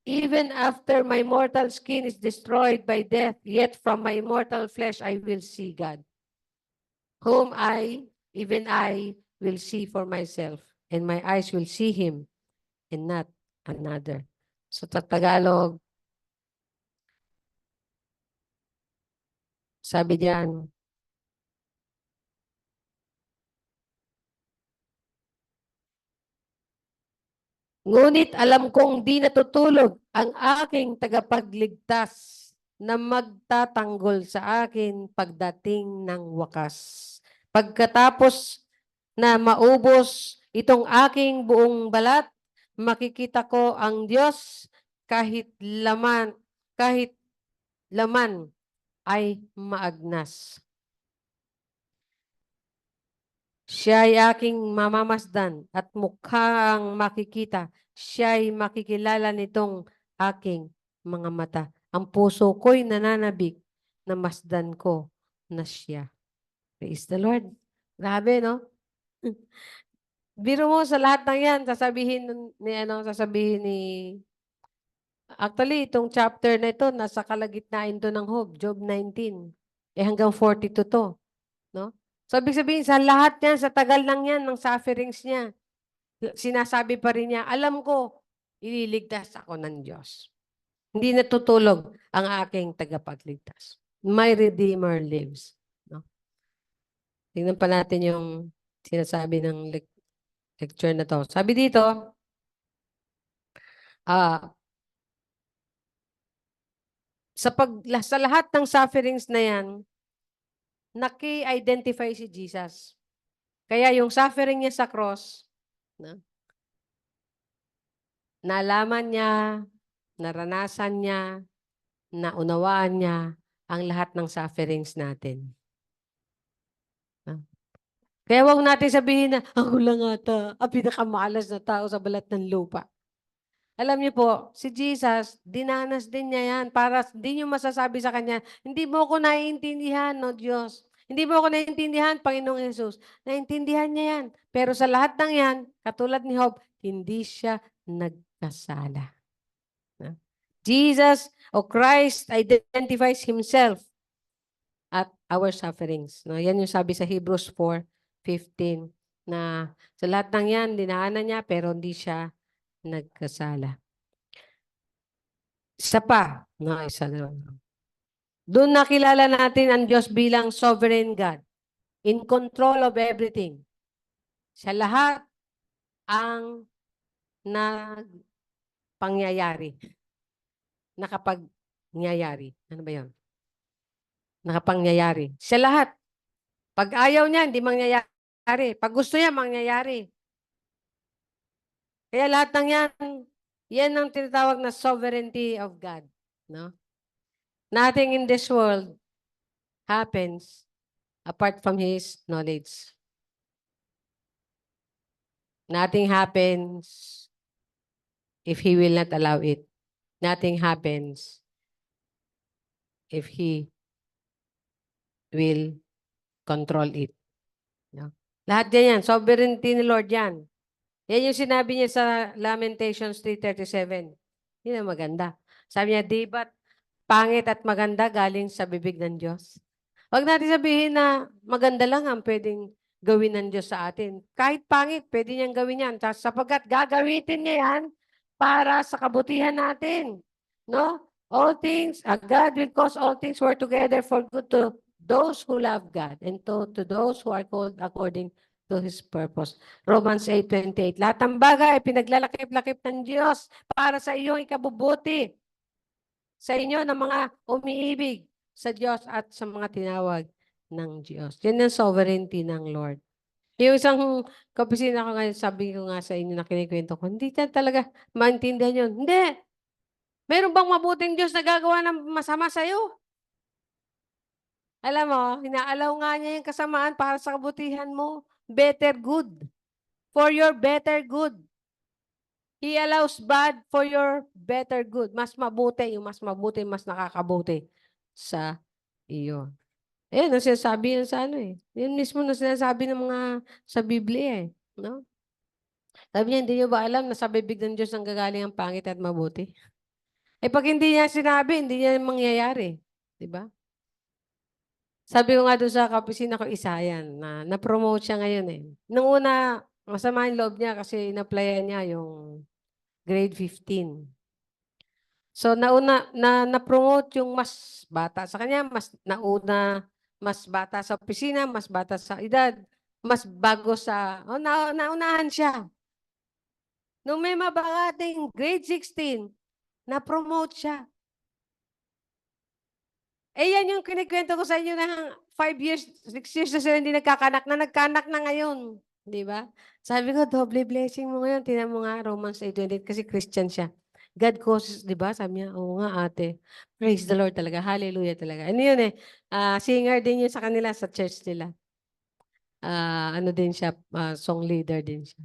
Even after my mortal skin is destroyed by death, yet from my immortal flesh I will see God, whom even I, will see for myself, and my eyes will see Him, and not another. So, Tagalog, sabi diyan, ngunit alam kong di natutulog ang aking tagapagligtas na magtatanggol sa akin pagdating ng wakas. Pagkatapos na maubos itong aking buong balat, makikita ko ang Diyos kahit laman ay maagnas. Siya ay aking mamamasdan at mukhang makikita. Siya ay makikilala nitong aking mga mata. Ang puso ko'y nananabik na masdan ko na siya. Praise the Lord. Grabe, no? Biro mo sa lahat ng yan, sasabihin ni actually, itong chapter na ito, nasa kalagitnaan to ng Job 19. Hanggang 42 to. No? So, ibig sabihin, sa lahat yan, sa tagal lang yan, ng sufferings niya, sinasabi pa rin niya, alam ko, ililigtas ako ng Diyos. Hindi natutulog ang aking tagapagligtas. My Redeemer lives. No? Tingnan pa natin yung sinasabi ng lecture na to. Sabi dito, sa lahat ng sufferings na yan, naki-identify si Jesus. Kaya yung suffering niya sa cross, nalaman niya, naranasan niya, naunawaan niya ang lahat ng sufferings natin. Kaya huwag natin sabihin na, ako lang ata, ang pinakamalas na tao sa balat ng lupa. Alam niyo po, si Jesus, dinanas din niya yan para hindi niyo masasabi sa kanya, hindi mo ako naiintindihan, no Diyos. Hindi mo ako naiintindihan, Panginoong Jesus. Naiintindihan niya yan. Pero sa lahat ng yan, katulad ni Job, hindi siya nagkasala. Jesus o Christ identifies Himself at our sufferings. No? Yan yung sabi sa Hebrews 4:15 na sa lahat ng yan, dinaanan niya pero hindi siya nagkasala. Isa pa. No, isa na. Doon nakilala natin ang Diyos bilang sovereign God. In control of everything. Sa lahat ang pangyayari. Nakapangyayari. Ano ba yun? Nakapangyayari. Sa lahat. Pag ayaw niya, hindi mangyayari. Pag gusto niya, mangyayari. Kaya lahat ng yan ang tinatawag na sovereignty of God. No? Nothing in this world happens apart from His knowledge. Nothing happens if He will not allow it. Nothing happens if He will control it. No? Lahat yan, sovereignty ni Lord yan. Yan yung sinabi niya sa Lamentations 3:37. Yun ang maganda. Sabi niya, di ba't pangit at maganda galing sa bibig ng Diyos? Huwag natin sabihin na maganda lang ang pwedeng gawin ng Diyos sa atin. Kahit pangit, pwede niyang gawin yan. Sapagkat gagamitin niya yan para sa kabutihan natin. No? All things, God will cause all things work together for good to those who love God and to those who are called according to His purpose. Romans 8:28. Lahat ng bagay pinaglalakip-lakip ng Diyos para sa iyong ikabubuti. Sa inyo ng mga umiibig sa Diyos at sa mga tinawag ng Diyos. Yan ang sovereignty ng Lord. Yung isang kapisina ko ngayon, sabi ko nga sa inyo na kinikwento ko, hindi na talaga maintindihan yun. Hindi. Meron bang mabuting Diyos na gagawa ng masama sa'yo? Alam mo, hinaalaw nga niya yung kasamaan para sa kabutihan mo. Better good. For your better good. He allows bad for your better good. Mas mabuti, yung mas mabuti, mas nakakabuti sa iyo. Eh, ang sinasabi yan sa ano eh. Yun mismo na sinasabi ng mga sa Biblia eh. No? Sabi niya, hindi niyo ba alam na sa bibig ng Diyos ang gagaling ang pangit at mabuti? Eh, pag hindi niya sinabi, hindi niya mangyayari. Diba? Sabi ko nga doon sa kapisina ko, isa yan, na na-promote siya ngayon eh. Nung una, masama yung loob niya kasi in-applyan niya yung grade 15. So, na-promote yung mas bata sa kanya, mas bata sa opisina, mas bata sa edad, mas bago naunahan siya. Nung may mabakating grade 16, na-promote siya. Eh, yan yung kinikwento ko sa inyo na 5 years, 6 years na sila hindi nagkakanak na ngayon. Di ba? Sabi ko, doble blessing mo ngayon. Tingnan mo nga, Romans 8:28, kasi Christian siya. God causes, di ba? Sabi niya, oo nga ate. Praise the Lord talaga. Hallelujah talaga. Ano yun eh? Singer din yun sa kanila, sa church nila. Ano din siya, song leader din siya.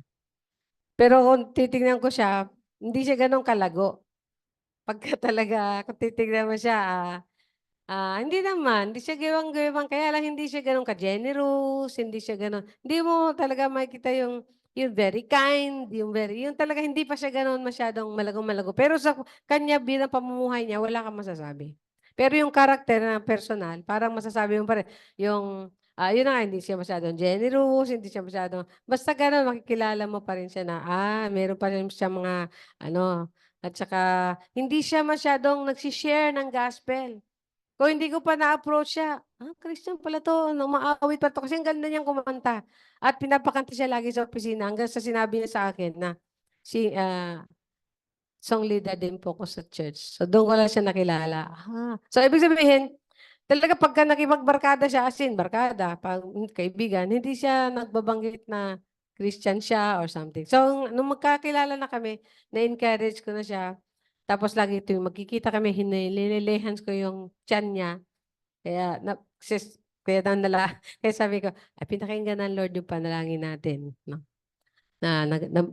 Pero kung titignan ko siya, hindi siya ganun kalago. Pagka talaga, kung titignan mo siya, hindi siya gewang-gewang. Kaya lang hindi siya ganun ka-generous, hindi siya ganun. Hindi mo talaga makikita yung very kind, yung talaga hindi pa siya ganun masyadong malagong-malago. Pero sa kanya bilang pamumuhay niya, wala kang masasabi. Pero yung karakter na personal, parang masasabi mo pa rin. Yun na nga, hindi siya masyadong generous, hindi siya masyadong, basta ganun, makikilala mo pa rin siya na, meron pa rin siya mga, at saka, hindi siya masyadong nagsishare ng gospel. Kung hindi ko pa na-approach siya, Christian pala to, maawit pa to. Kasi ang ganda niyang kumanta. At pinapakanta siya lagi sa opisina hanggang sa sinabi niya sa akin na song leader din po ko sa church. So doon ko lang siya nakilala. So ibig sabihin, talaga pagka nakipagbarkada siya, as in, barkada, pag kaibigan, hindi siya nagbabanggit na Christian siya or something. So nung magkakilala na kami, na-encourage ko na siya. Tapos lagi ito yung magkikita kami, hinililehans ko yung tiyan niya. Kaya sabi ko, pinakinggan ng Lord yung panalangin natin. No?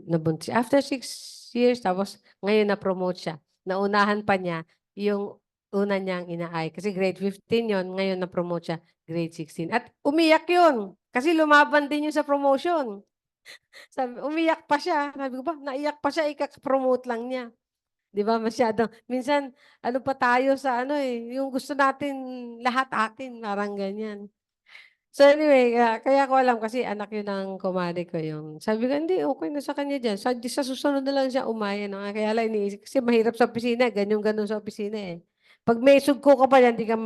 Nabuntis. After 6 years, tapos ngayon na-promote siya. Naunahan pa niya yung una niyang inaay. Kasi grade 15 yon, ngayon na-promote siya, grade 16. At umiyak yun. Kasi lumaban din yun sa promotion. Umiyak pa siya. Sabi ko ba, naiyak pa siya, ika-promote lang niya. Di ba? Masyadong. Minsan, ano pa tayo sa yung gusto natin, lahat atin, parang ganyan. So anyway, kaya ko alam kasi anak yun ng kumare ko yung. Sabi ko, hindi, okay na sa kanya dyan. Sa susunod na lang siya umaya. No? Kaya lang iniisip, kasi mahirap sa opisina, ganyan-ganon sa opisina eh. Pag may sugko ka pa yan, hindi ka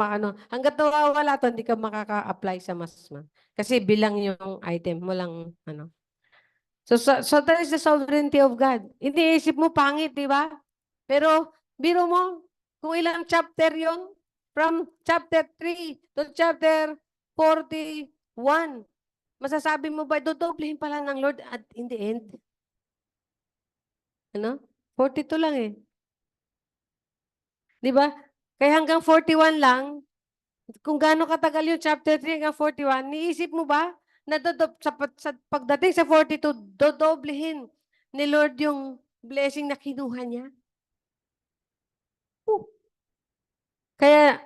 hanggat nawawala to, hindi ka makaka-apply sa masma. Kasi bilang yung item mo lang, So that is the sovereignty of God. Iniisip mo pangit, di ba? Pero, biro mo, kung ilang chapter yon, from chapter 3 to chapter 41, masasabi mo ba, dodoblehin pala ng Lord at in the end? 42 lang eh. Di ba? Kaya hanggang 41 lang, kung gaano katagal yung chapter 3 hanggang 41, niisip mo ba na sa pagdating sa 42, dodoblehin ni Lord yung blessing na kinuha niya? Kaya,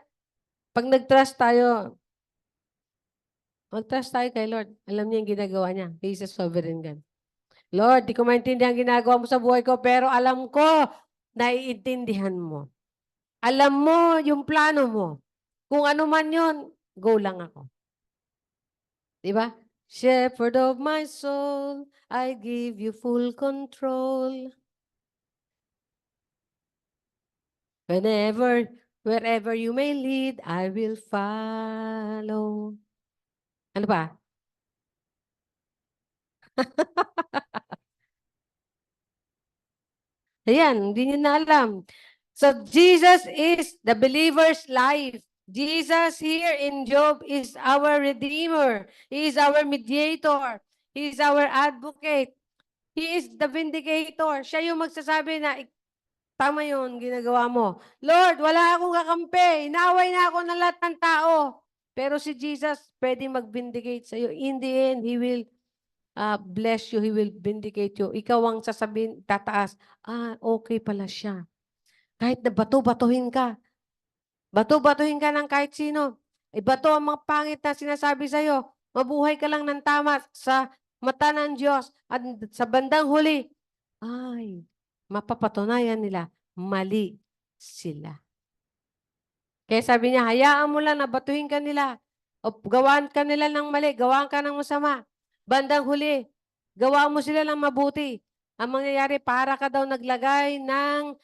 pag nag-trust tayo kay Lord. Alam niya yung ginagawa niya. He is a sovereign God. Lord, di ko maintindihan ang ginagawa mo sa buhay ko, pero alam ko, naiintindihan mo. Alam mo yung plano mo. Kung ano man yun, go lang ako. Di ba? Shepherd of my soul, I give you full control. Wherever you may lead, I will follow. Ano ba? Ayan, hindi niyo na alam. So, Jesus is the believer's life. Jesus here in Job is our Redeemer. He is our mediator. He is our advocate. He is the vindicator. Siya yung magsasabi na, tama yun, ginagawa mo. Lord, wala akong kakampi. Inaway na ako ng lahat ng tao. Pero si Jesus, pwede mag-vindicate sa'yo. In the end, He will bless you. He will vindicate you. Ikaw ang sasabihin, tataas, okay pala siya. Kahit na bato-batuhin ka. Bato-batuhin ka ng kahit sino. Ibato ang mga pangit na sinasabi sa'yo. Mabuhay ka lang ng tama sa mata ng Diyos. At sa bandang huli, mapapatunayan nila, mali sila. Kaya sabi niya, hayaan mo lang na batuhin ka nila. O gawaan ka nila ng mali, gawaan ka ng masama. Bandang huli, gawaan mo sila ng mabuti. Ang mangyayari, para ka daw naglagay ng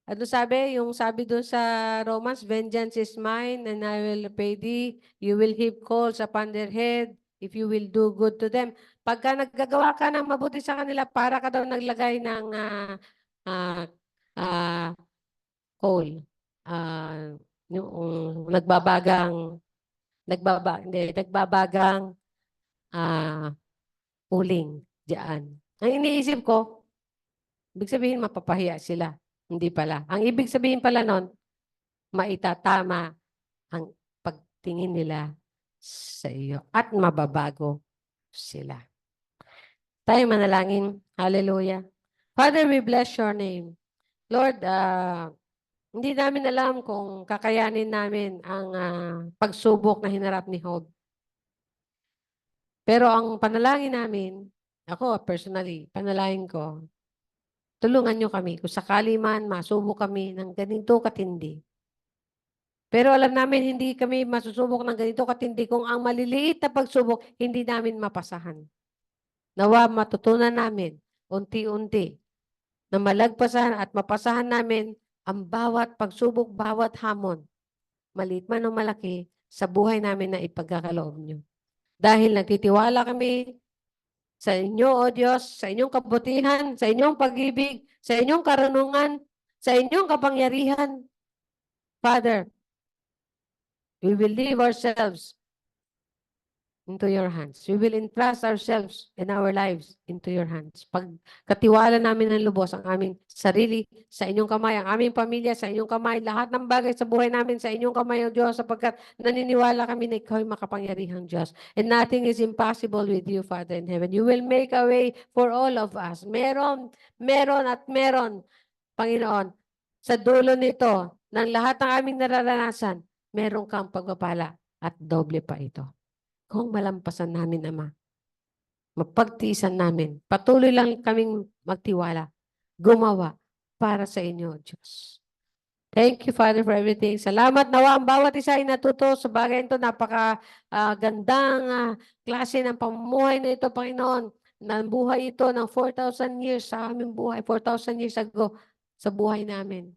ano sabi? Yung sabi doon sa Romans, vengeance is mine and I will repay thee. You will heap coals upon their head if you will do good to them. Pagka naggagawa ka ng mabuti sa kanila, para ka daw naglagay ng coal. Yung nagbabagang uling diyan. Ang iniisip ko, ibig sabihin mapapahiya sila. Hindi pala. Ang ibig sabihin pala nun, maitatama ang pagtingin nila sa iyo at mababago sila. Tayo manalangin. Hallelujah. Father, we bless your name. Lord, hindi namin alam kung kakayanin namin ang pagsubok na hinarap ni Job. Pero ang panalangin namin, ako personally, panalangin ko, tulungan nyo kami kung sakali man masubok kami ng ganito katindi. Pero alam namin hindi kami masusubok ng ganito katindi kung ang maliliit na pagsubok hindi namin mapasahan. Nawa matutunan namin unti-unti na malagpasan at mapasahan namin ang bawat pagsubok, bawat hamon, maliit man o malaki, sa buhay namin na ipagkakaloob nyo. Dahil nagtitiwala kami sa inyo, O Diyos, sa inyong kabutihan, sa inyong pag-ibig, sa inyong karunungan, sa inyong kapangyarihan. Father, we will leave ourselves into your hands. We will entrust ourselves and our lives into your hands. Pagkatiwala namin ng lubos ang aming sarili sa inyong kamay, ang aming pamilya sa inyong kamay, lahat ng bagay sa buhay namin sa inyong kamay, O Diyos, sapagkat naniniwala kami na ikaw ay makapangyarihang Diyos. And nothing is impossible with you, Father in heaven. You will make a way for all of us. Meron, at meron, Panginoon, sa dulo nito, ng lahat ng aming nararanasan, meron kang pagpapala at doble pa ito. Kung malampasan namin, Ama, mapagtiisan namin, patuloy lang kaming magtiwala, gumawa para sa inyo, Diyos. Thank you, Father, for everything. Salamat nawa ang bawat isa ay natuto sa bagay ito. Napaka-gandang klase ng pamumuhay na ito, Panginoon. Na buhay ito ng 4,000 years sa aming buhay, 4,000 years ago sa buhay namin.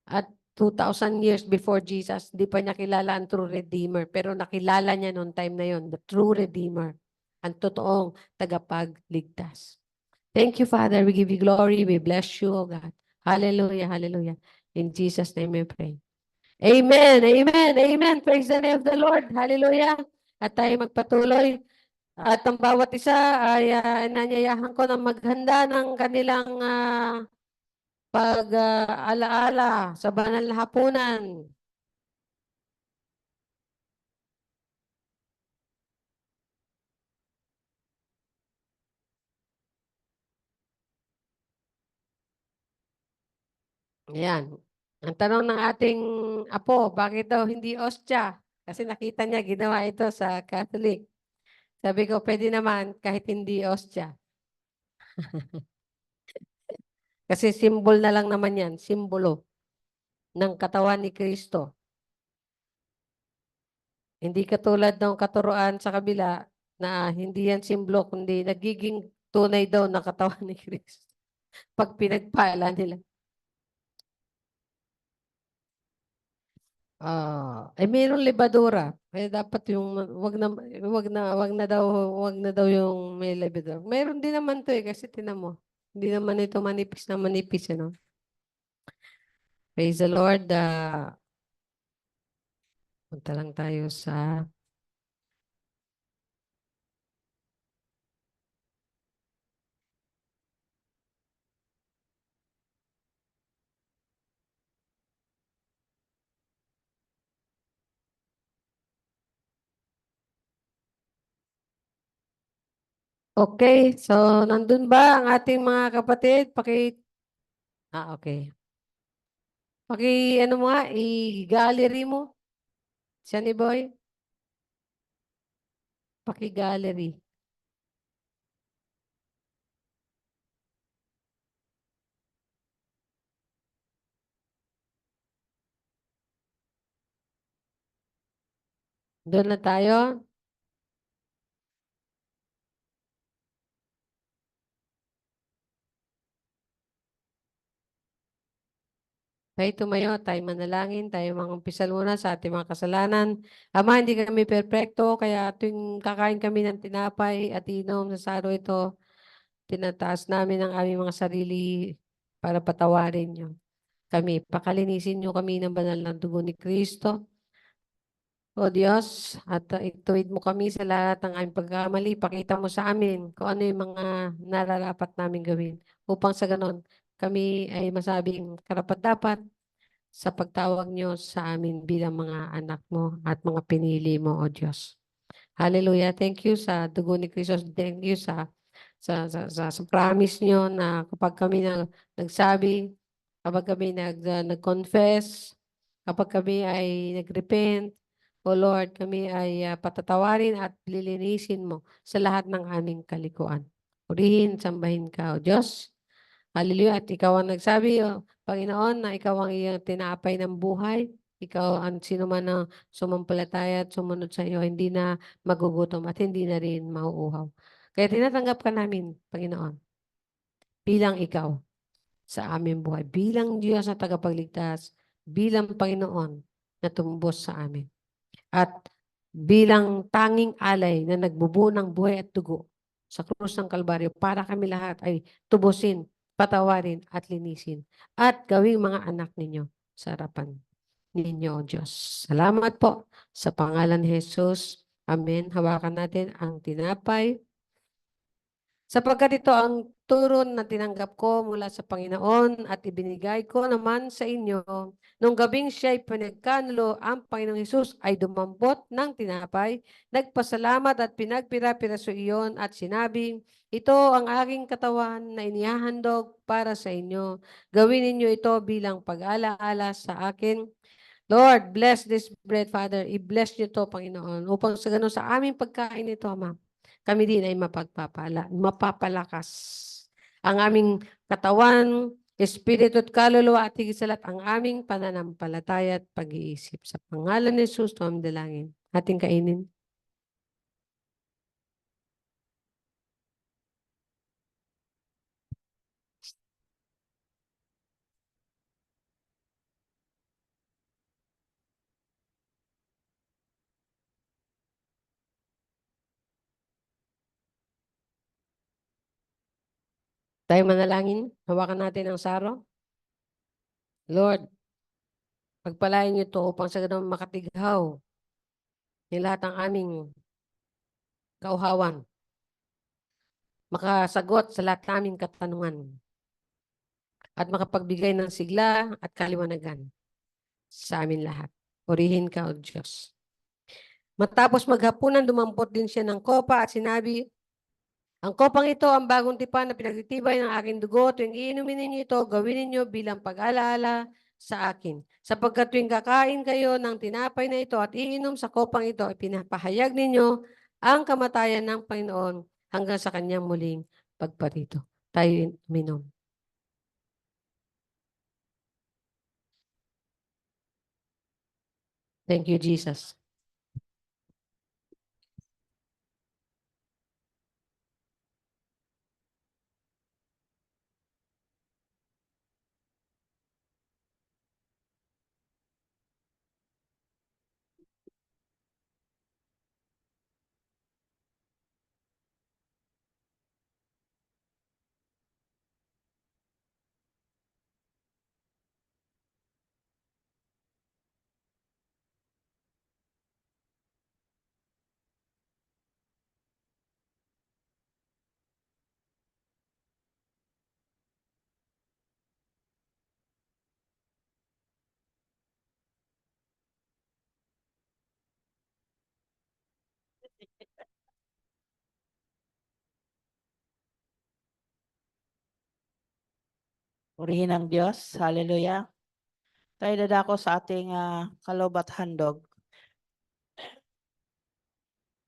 At 2,000 years before Jesus, di pa niya kilala ang true Redeemer. Pero nakilala niya noong time na yon, the true Redeemer. Ang totoong tagapagligtas. Thank you, Father. We give you glory. We bless you, O God. Hallelujah, hallelujah. In Jesus' name we pray. Amen, amen, amen. Praise the name of the Lord. Hallelujah. At tayo magpatuloy. At ang bawat isa ay nanyayahan ko na maghanda ng kanilang pag-alaala sa banal na hapunan. Ayan. Ang tanong ng ating apo, bakit daw hindi ostya? Kasi nakita niya ginawa ito sa Catholic. Sabi ko, pwede naman kahit hindi ostya. Kasi symbol na lang naman yan, simbolo ng katawan ni Kristo. Hindi katulad ng katuruan sa kabila na hindi yan simbolo, kundi nagiging tunay daw na katawan ni Kristo pag pinagpala nila. Ay mayroong libadura. Kaya dapat yung wag na daw yung may libadura. Mayroon din naman 'to eh kasi tinan mo. Hindi naman ito manipis na manipis, ano. Praise the Lord. Punta lang tayo sa Okay, so nandun ba ang ating mga kapatid? Okay. Ano mo nga, i-gallery mo. Siya ni Boy. Paki-gallery. Doon na tayo. Tayo tumayo, tayo manalangin, tayo mangumpisal muna sa ating mga kasalanan. Ama, hindi kami perpekto, kaya tuwing kakain kami ng tinapay at inom sa saro ito, tinataas namin ang aming mga sarili para patawarin niyo kami. Pakalinisin niyo kami ng banal na dugo ni Kristo. O Diyos, at ituwid mo kami sa lahat ng aming pagkamali. Pakita mo sa amin kung ano yung mga nararapat namin gawin. Upang sa ganon, kami ay masabing karapat-dapat sa pagtawag niyo sa amin bilang mga anak mo at mga pinili mo, O Diyos. Hallelujah. Thank you sa dugo ni Kristo. Thank you sa promise niyo na kapag kami nagsabi, kapag kami nag-confess, kapag kami ay nag-repent, O Lord, kami ay patatawarin at lilinisin mo sa lahat ng aming kalikuan. Purihin, sambahin ka, O Diyos. Hallelujah. At ikaw ang nagsabi, O Panginoon, na ikaw ang iyong tinapay ng buhay. Ikaw ang sino man ang sumampalataya at sumunod sa iyo, hindi na magugutom at hindi na rin mauuhaw. Kaya tinatanggap ka namin, Panginoon, bilang ikaw sa aming buhay, bilang Diyos na tagapagligtas, bilang Panginoon na tumumbos sa amin. At bilang tanging alay na nagbubuo ng buhay at dugo sa krus ng Kalbaryo para kami lahat ay tubusin, patawarin at linisin at gawing mga anak ninyo sa harapan ninyo, O Diyos. Salamat po sa pangalan ni Jesus. Amen. Hawakan natin ang tinapay. Sapagkat ito ang turo na tinanggap ko mula sa Panginoon at ibinigay ko naman sa inyo. Nung gabing siya'y pinagkanulo, ang Panginoong Hesus ay dumampot ng tinapay, nagpasalamat at pinagpira-piraso iyon at sinabing, ito ang aking katawan na inihahandog para sa inyo. Gawin ninyo ito bilang pag-alaala sa akin. Lord, bless this bread, Father. I-bless niyo to, Panginoon, upang sa ganun sa aming pagkain ito, Ama, kami din ay mapapalakas. Ang aming katawan, espiritu at kaluluwa at higit sa lahat ang aming pananampalataya at pag-iisip. Sa pangalan ni Jesus, ito ang dalangin. Ating kainin. Tayo manalangin. Hawakan natin ang saro. Lord, pagpalain niyo ito upang sa ganun makatighaw ng lahat ng aming kauhawan. Makasagot sa lahat ng aming katanungan. At makapagbigay ng sigla at kaliwanagan sa amin lahat. Purihin ka, O Diyos. Matapos maghapunan, dumampot din siya ng kopa at sinabi, ang kopang ito ang bagong tipan na pinagtitibay ng aking dugo. Tuwing iinumin ninyo ito, gawin ninyo bilang pag-alaala sa akin. Sapagkat tuwing kakain kayo ng tinapay na ito at iinom sa kopang ito, ipinapahayag ninyo ang kamatayan ng Panginoon hanggang sa kanyang muling pagparito. Tayo minom. Thank you, Jesus. Purihin ang Diyos. Hallelujah. Tayo dadako sa ating kalobat handog.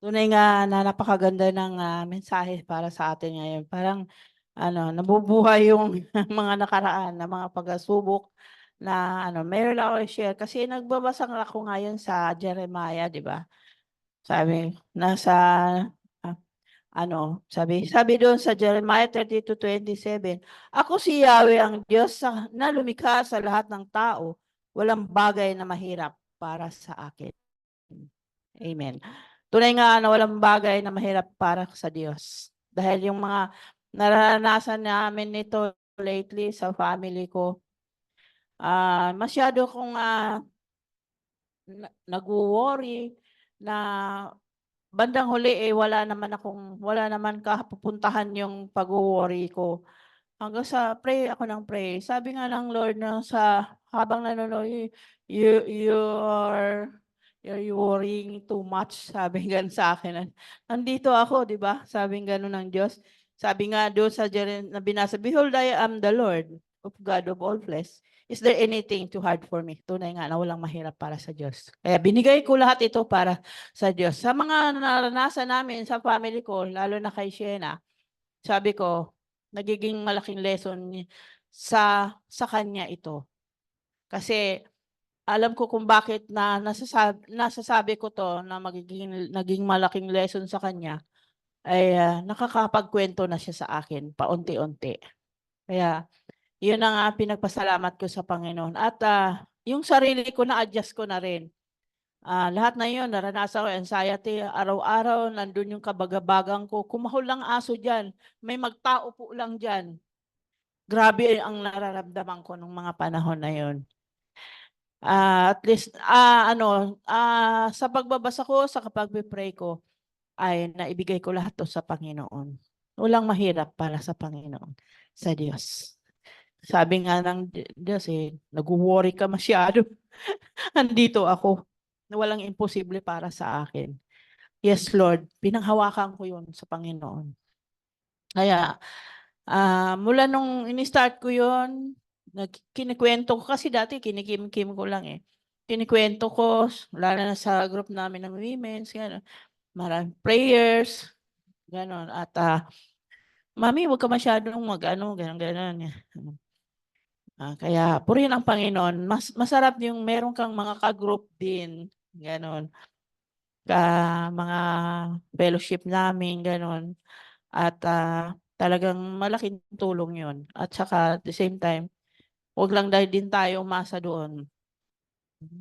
Tunay nga na napakaganda ng mensahe para sa atin ngayon. Parang nabubuhay yung mga nakaraan na mga pagsubok na meron ako i-share. Kasi nagbabasa ako ngayon sa Jeremiah, di ba? Sabi, nasa sabi doon sa Jeremiah 32:27, ako si Yahweh ang Diyos na lumikha sa lahat ng tao. Walang bagay na mahirap para sa akin. Amen. Tunay nga na walang bagay na mahirap para sa Diyos. Dahil yung mga naranasan namin nito lately sa family ko, masyado kong nag-worry na bandang huli wala naman kapupuntahan yung pag-worry ko. Hanggang sa pray ako ng pray. Sabi nga ng Lord na habang nanonood, you're worrying too much, sabi gan sa akin. Nandito ako, di ba? Sabi gano'n ng Diyos. Sabi nga doon sa na binasa, behold, I am the Lord of God of all flesh. Is there anything too hard for me? Tunay nga na walang mahirap para sa Diyos. Kaya binigay ko lahat ito para sa Diyos. Sa mga naranasan namin sa family ko, lalo na kay Shena, sabi ko, nagiging malaking lesson sa kanya ito. Kasi alam ko kung bakit nasasabi ko to na naging malaking lesson sa kanya ay nakakapagkwento na siya sa akin paunti-unti. Kaya yun ang pinagpasalamat ko sa Panginoon. At yung sarili ko na-adjust ko na rin. Lahat na yun, naranasan ko anxiety, araw-araw, nandun yung kabagabagang ko. Kumahol lang aso dyan, may magtao po lang dyan. Grabe ang nararamdaman ko nung mga panahon na yun. At least, sa pagbabasa ko, sa kapag-pray ko, ay naibigay ko lahat to sa Panginoon. Walang mahirap para sa Panginoon, sa Diyos. Sabi nga ng Diyos nag-worry ka masyado. Andito ako. Walang imposible para sa akin. Yes, Lord. Pinanghawakan ko yun sa Panginoon. Kaya, mula nung in-start ko yun, kinikwento ko, kasi dati kinikim-kim ko lang Kinikwento ko, lalo na sa group namin ng women's, gano'n. Maraming prayers, gano'n. At, Mami, huwag ka masyadong gano'n. Kaya purihin ang Panginoon. Masarap yung meron kang mga ka-group din. Ganon. Mga fellowship namin, ganon. At talagang malaking tulong yun. At saka at the same time, huwag lang dahil din tayo umasa doon.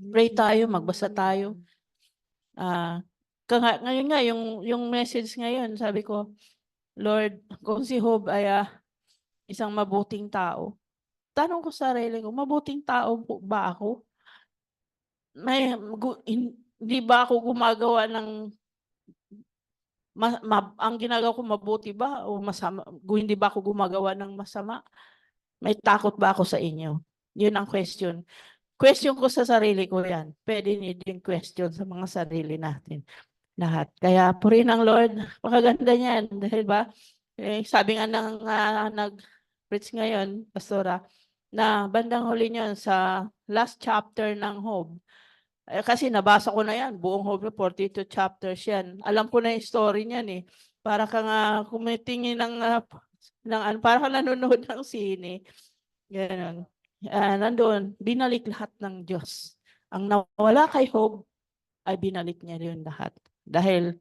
Pray tayo, magbasa tayo. Ngayon nga, yung message ngayon, sabi ko, Lord, kung si Job ay isang mabuting tao, tanong ko sa sarili ko, mabuting tao po ba ako? Hindi ba ako gumagawa ng ang ginagawa ko mabuti ba o masama? Hindi ba ako gumagawa ng masama? May takot ba ako sa inyo? Yun ang question. Question ko sa sarili ko yan. Pwede din question sa mga sarili natin. Lahat. Kaya purihin ang Lord. Makaganda niyan. Dahil ba, sabi nga ng nag-preach ngayon, Pastora, na bandang huli niyon sa last chapter ng Job. Kasi nabasa ko na yan, buong Job 42 chapters yan. Alam ko na yung story niyan Para kang kumitingin para kang nanonood ng sine. Ganun. Nandun, binalik lahat ng Diyos. Ang nawala kay Job ay binalik niya rin lahat. Dahil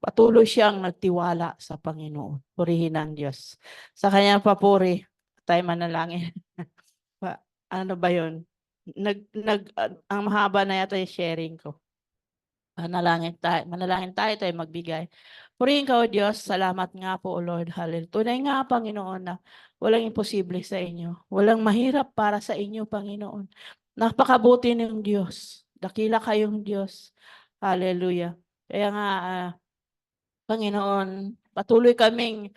patuloy siyang nagtiwala sa Panginoon. Purihin ang Diyos. Sa kanyang papuri, tayo manalangin. Ano ba yun? Ang mahaba na yata yung sharing ko. Manalangin tayo magbigay. Purihin ka, O Diyos, salamat nga po, O Lord, hallelujah. Tunay nga, Panginoon, na walang imposible sa inyo. Walang mahirap para sa inyo, Panginoon. Napakabuti ng Diyos. Dakila kayong Diyos. Hallelujah. Kaya nga, Panginoon, patuloy kaming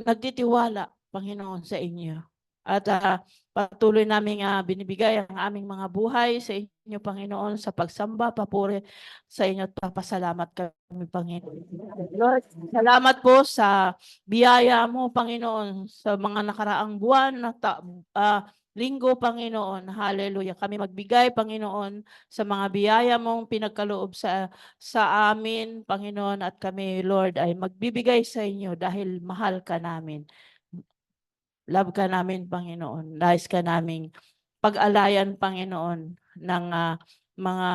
nagtitiwala, Panginoon, sa inyo. At Patuloy namin binibigay ang aming mga buhay sa inyo, Panginoon, sa pagsamba, papuri sa inyo at papasalamat kami, Panginoon. Lord, salamat po sa biyaya mo, Panginoon, sa mga nakaraang buwan na linggo, Panginoon. Hallelujah. Kami magbigay, Panginoon, sa mga biyaya mong pinagkaloob sa amin, Panginoon, at kami, Lord, ay magbibigay sa inyo dahil mahal ka namin. Love ka namin, Panginoon. Nais ka naming pag-alayan, Panginoon, ng mga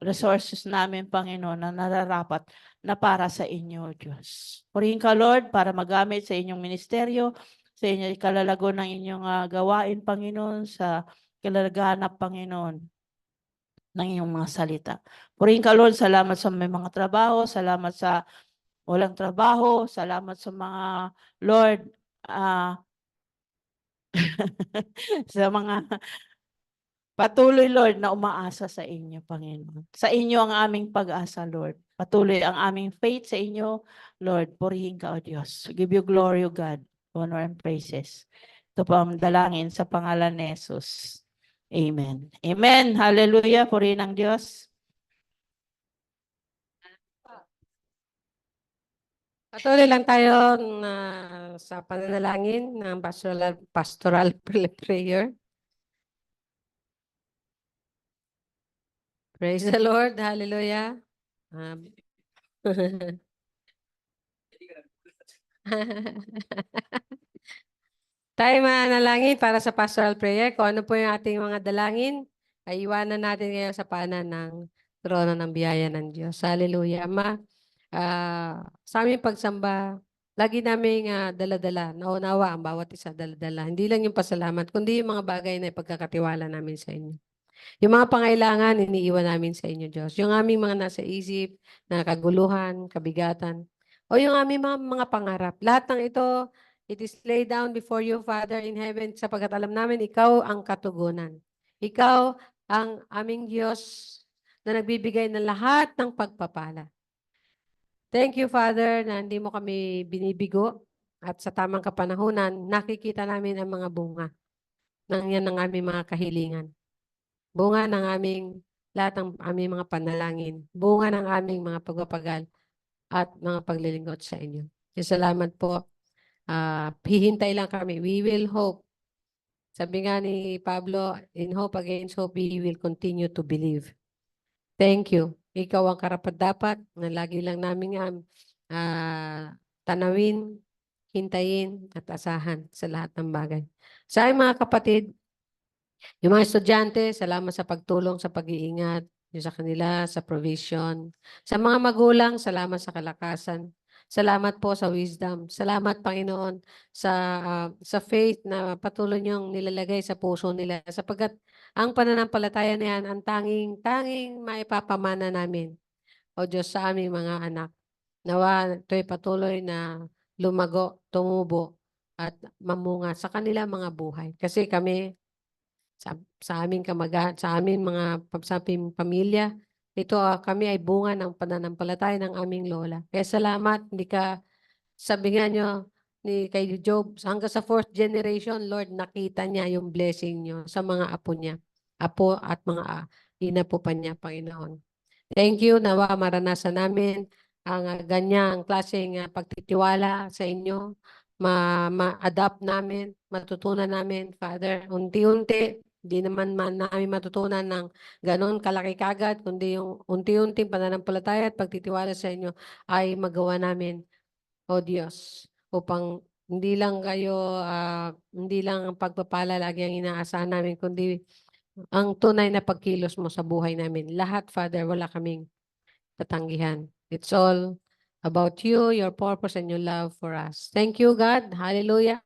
resources namin, Panginoon, na nararapat na para sa inyo, Diyos. Purihin ka, Lord, para magamit sa inyong ministeryo, sa inyong kalalago ng inyong gawain, Panginoon, sa kalalaganap, Panginoon, ng inyong mga salita. Purihin ka, Lord, salamat sa may mga trabaho, salamat sa walang trabaho, salamat sa mga, Lord, sa mga patuloy, Lord, na umaasa sa inyo, Panginoon. Sa inyo ang aming pag-asa, Lord. Patuloy ang aming faith sa inyo, Lord. Purihin ka, O Diyos. Give you glory, O God, honor and praises. Ito po ang dalangin sa pangalan ni Jesus. Amen. Amen. Hallelujah. Purihin ang Diyos. Patuloy lang tayo sa pananalangin ng pastoral prayer. Praise the Lord. Hallelujah. Tayo manalangin para sa pastoral prayer. Kung ano po yung ating mga dalangin, ay iwanan natin ngayon sa paanan ng trono ng biyaya ng Diyos. Hallelujah. Ama, sa aming pagsamba, lagi namin dala-dala, naunawa ang bawat isa dala-dala. Hindi lang yung pasalamat, kundi yung mga bagay na ipagkakatiwala namin sa inyo. Yung mga pangailangan, iniiwan namin sa inyo, Diyos. Yung aming mga nasa isip, na kaguluhan, kabigatan, o yung aming mga pangarap. Lahat ng ito, it is laid down before you, Father in heaven, sapagkat alam namin, ikaw ang katugunan. Ikaw ang aming Diyos na nagbibigay ng lahat ng pagpapala. Thank you, Father, na hindi mo kami binibigo at sa tamang kapanahunan, nakikita namin ang mga bunga ng yan ng aming mga kahilingan. Bunga ng lahat ng aming mga panalangin. Bunga ng aming mga pagpapagal at mga paglilingkod sa inyo. Salamat po. Hihintay lang kami. We will hope. Sabi nga ni Pablo, in hope against hope, we will continue to believe. Thank you. Ikaw ang karapat-dapat na lagi lang namin tanawin, hintayin at asahan sa lahat ng bagay. Sa aking mga kapatid, yung mga estudyante, salamat sa pagtulong sa pag-iingat yung sa kanila, sa provision. Sa mga magulang, salamat sa kalakasan. Salamat po sa wisdom. Salamat, Panginoon, sa faith na patuloy niyong nilalagay sa puso nila. Sapagkat ang pananampalataya na yan, ang tanging maipapamana namin, O Diyos, sa aming mga anak. Nawa ito'y patuloy na lumago, tumubo, at mamunga sa kanila mga buhay. Kasi kami, sa aming sa aming pamilya, ito kami ay bunga ng pananampalataya ng aming lola. Kaya salamat, hindi ka, sabi nga nyo, kay Job, hanggang sa 4th generation, Lord, nakita niya yung blessing nyo sa mga apo niya. Apo at mga inapo pa niya, Panginoon. Thank you, nawa maranasan namin ang ganyang klaseng pagtitiwala sa inyo, ma-adapt namin, matutunan namin, Father, unti-unti. Hindi naman namin matutunan ng ganon kalaki kagad, kundi yung unti-unting pananampalataya at pagtitiwala sa inyo ay magawa namin, O Diyos, upang hindi lang hindi lang ang pagpapala lagi ang inaasahan namin, kundi ang tunay na pagkilos mo sa buhay namin. Lahat, Father, wala kaming tatanggihan. It's all about you, your purpose, and your love for us. Thank you, God. Hallelujah.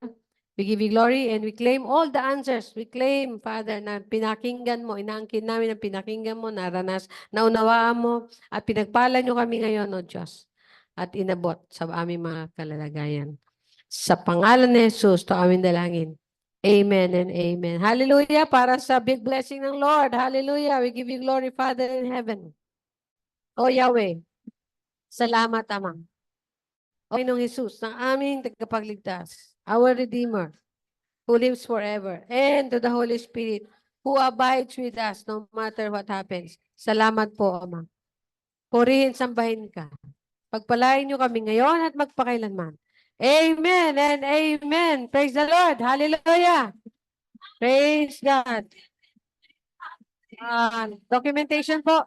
We give you glory and we claim all the answers. We claim, Father, na pinakinggan mo, inaangkin namin ang pinakinggan mo, naunawaan mo, at pinagpala nyo kami ngayon, O Diyos, at inabot sa aming mga kalalagayan. Sa pangalan ni Jesus, to aming dalangin. Amen and amen. Hallelujah. Para sa big blessing ng Lord. Hallelujah. We give you glory, Father in heaven. O Yahweh, salamat, Ama. O Panginoong Jesus, ng aming tagapagligtas, our Redeemer, who lives forever, and to the Holy Spirit, who abides with us no matter what happens. Salamat po, Ama. Purihin, sambahin ka. Pagpalain niyo kami ngayon at magpakailanman. Amen and amen. Praise the Lord. Hallelujah. Praise God. Documentation po.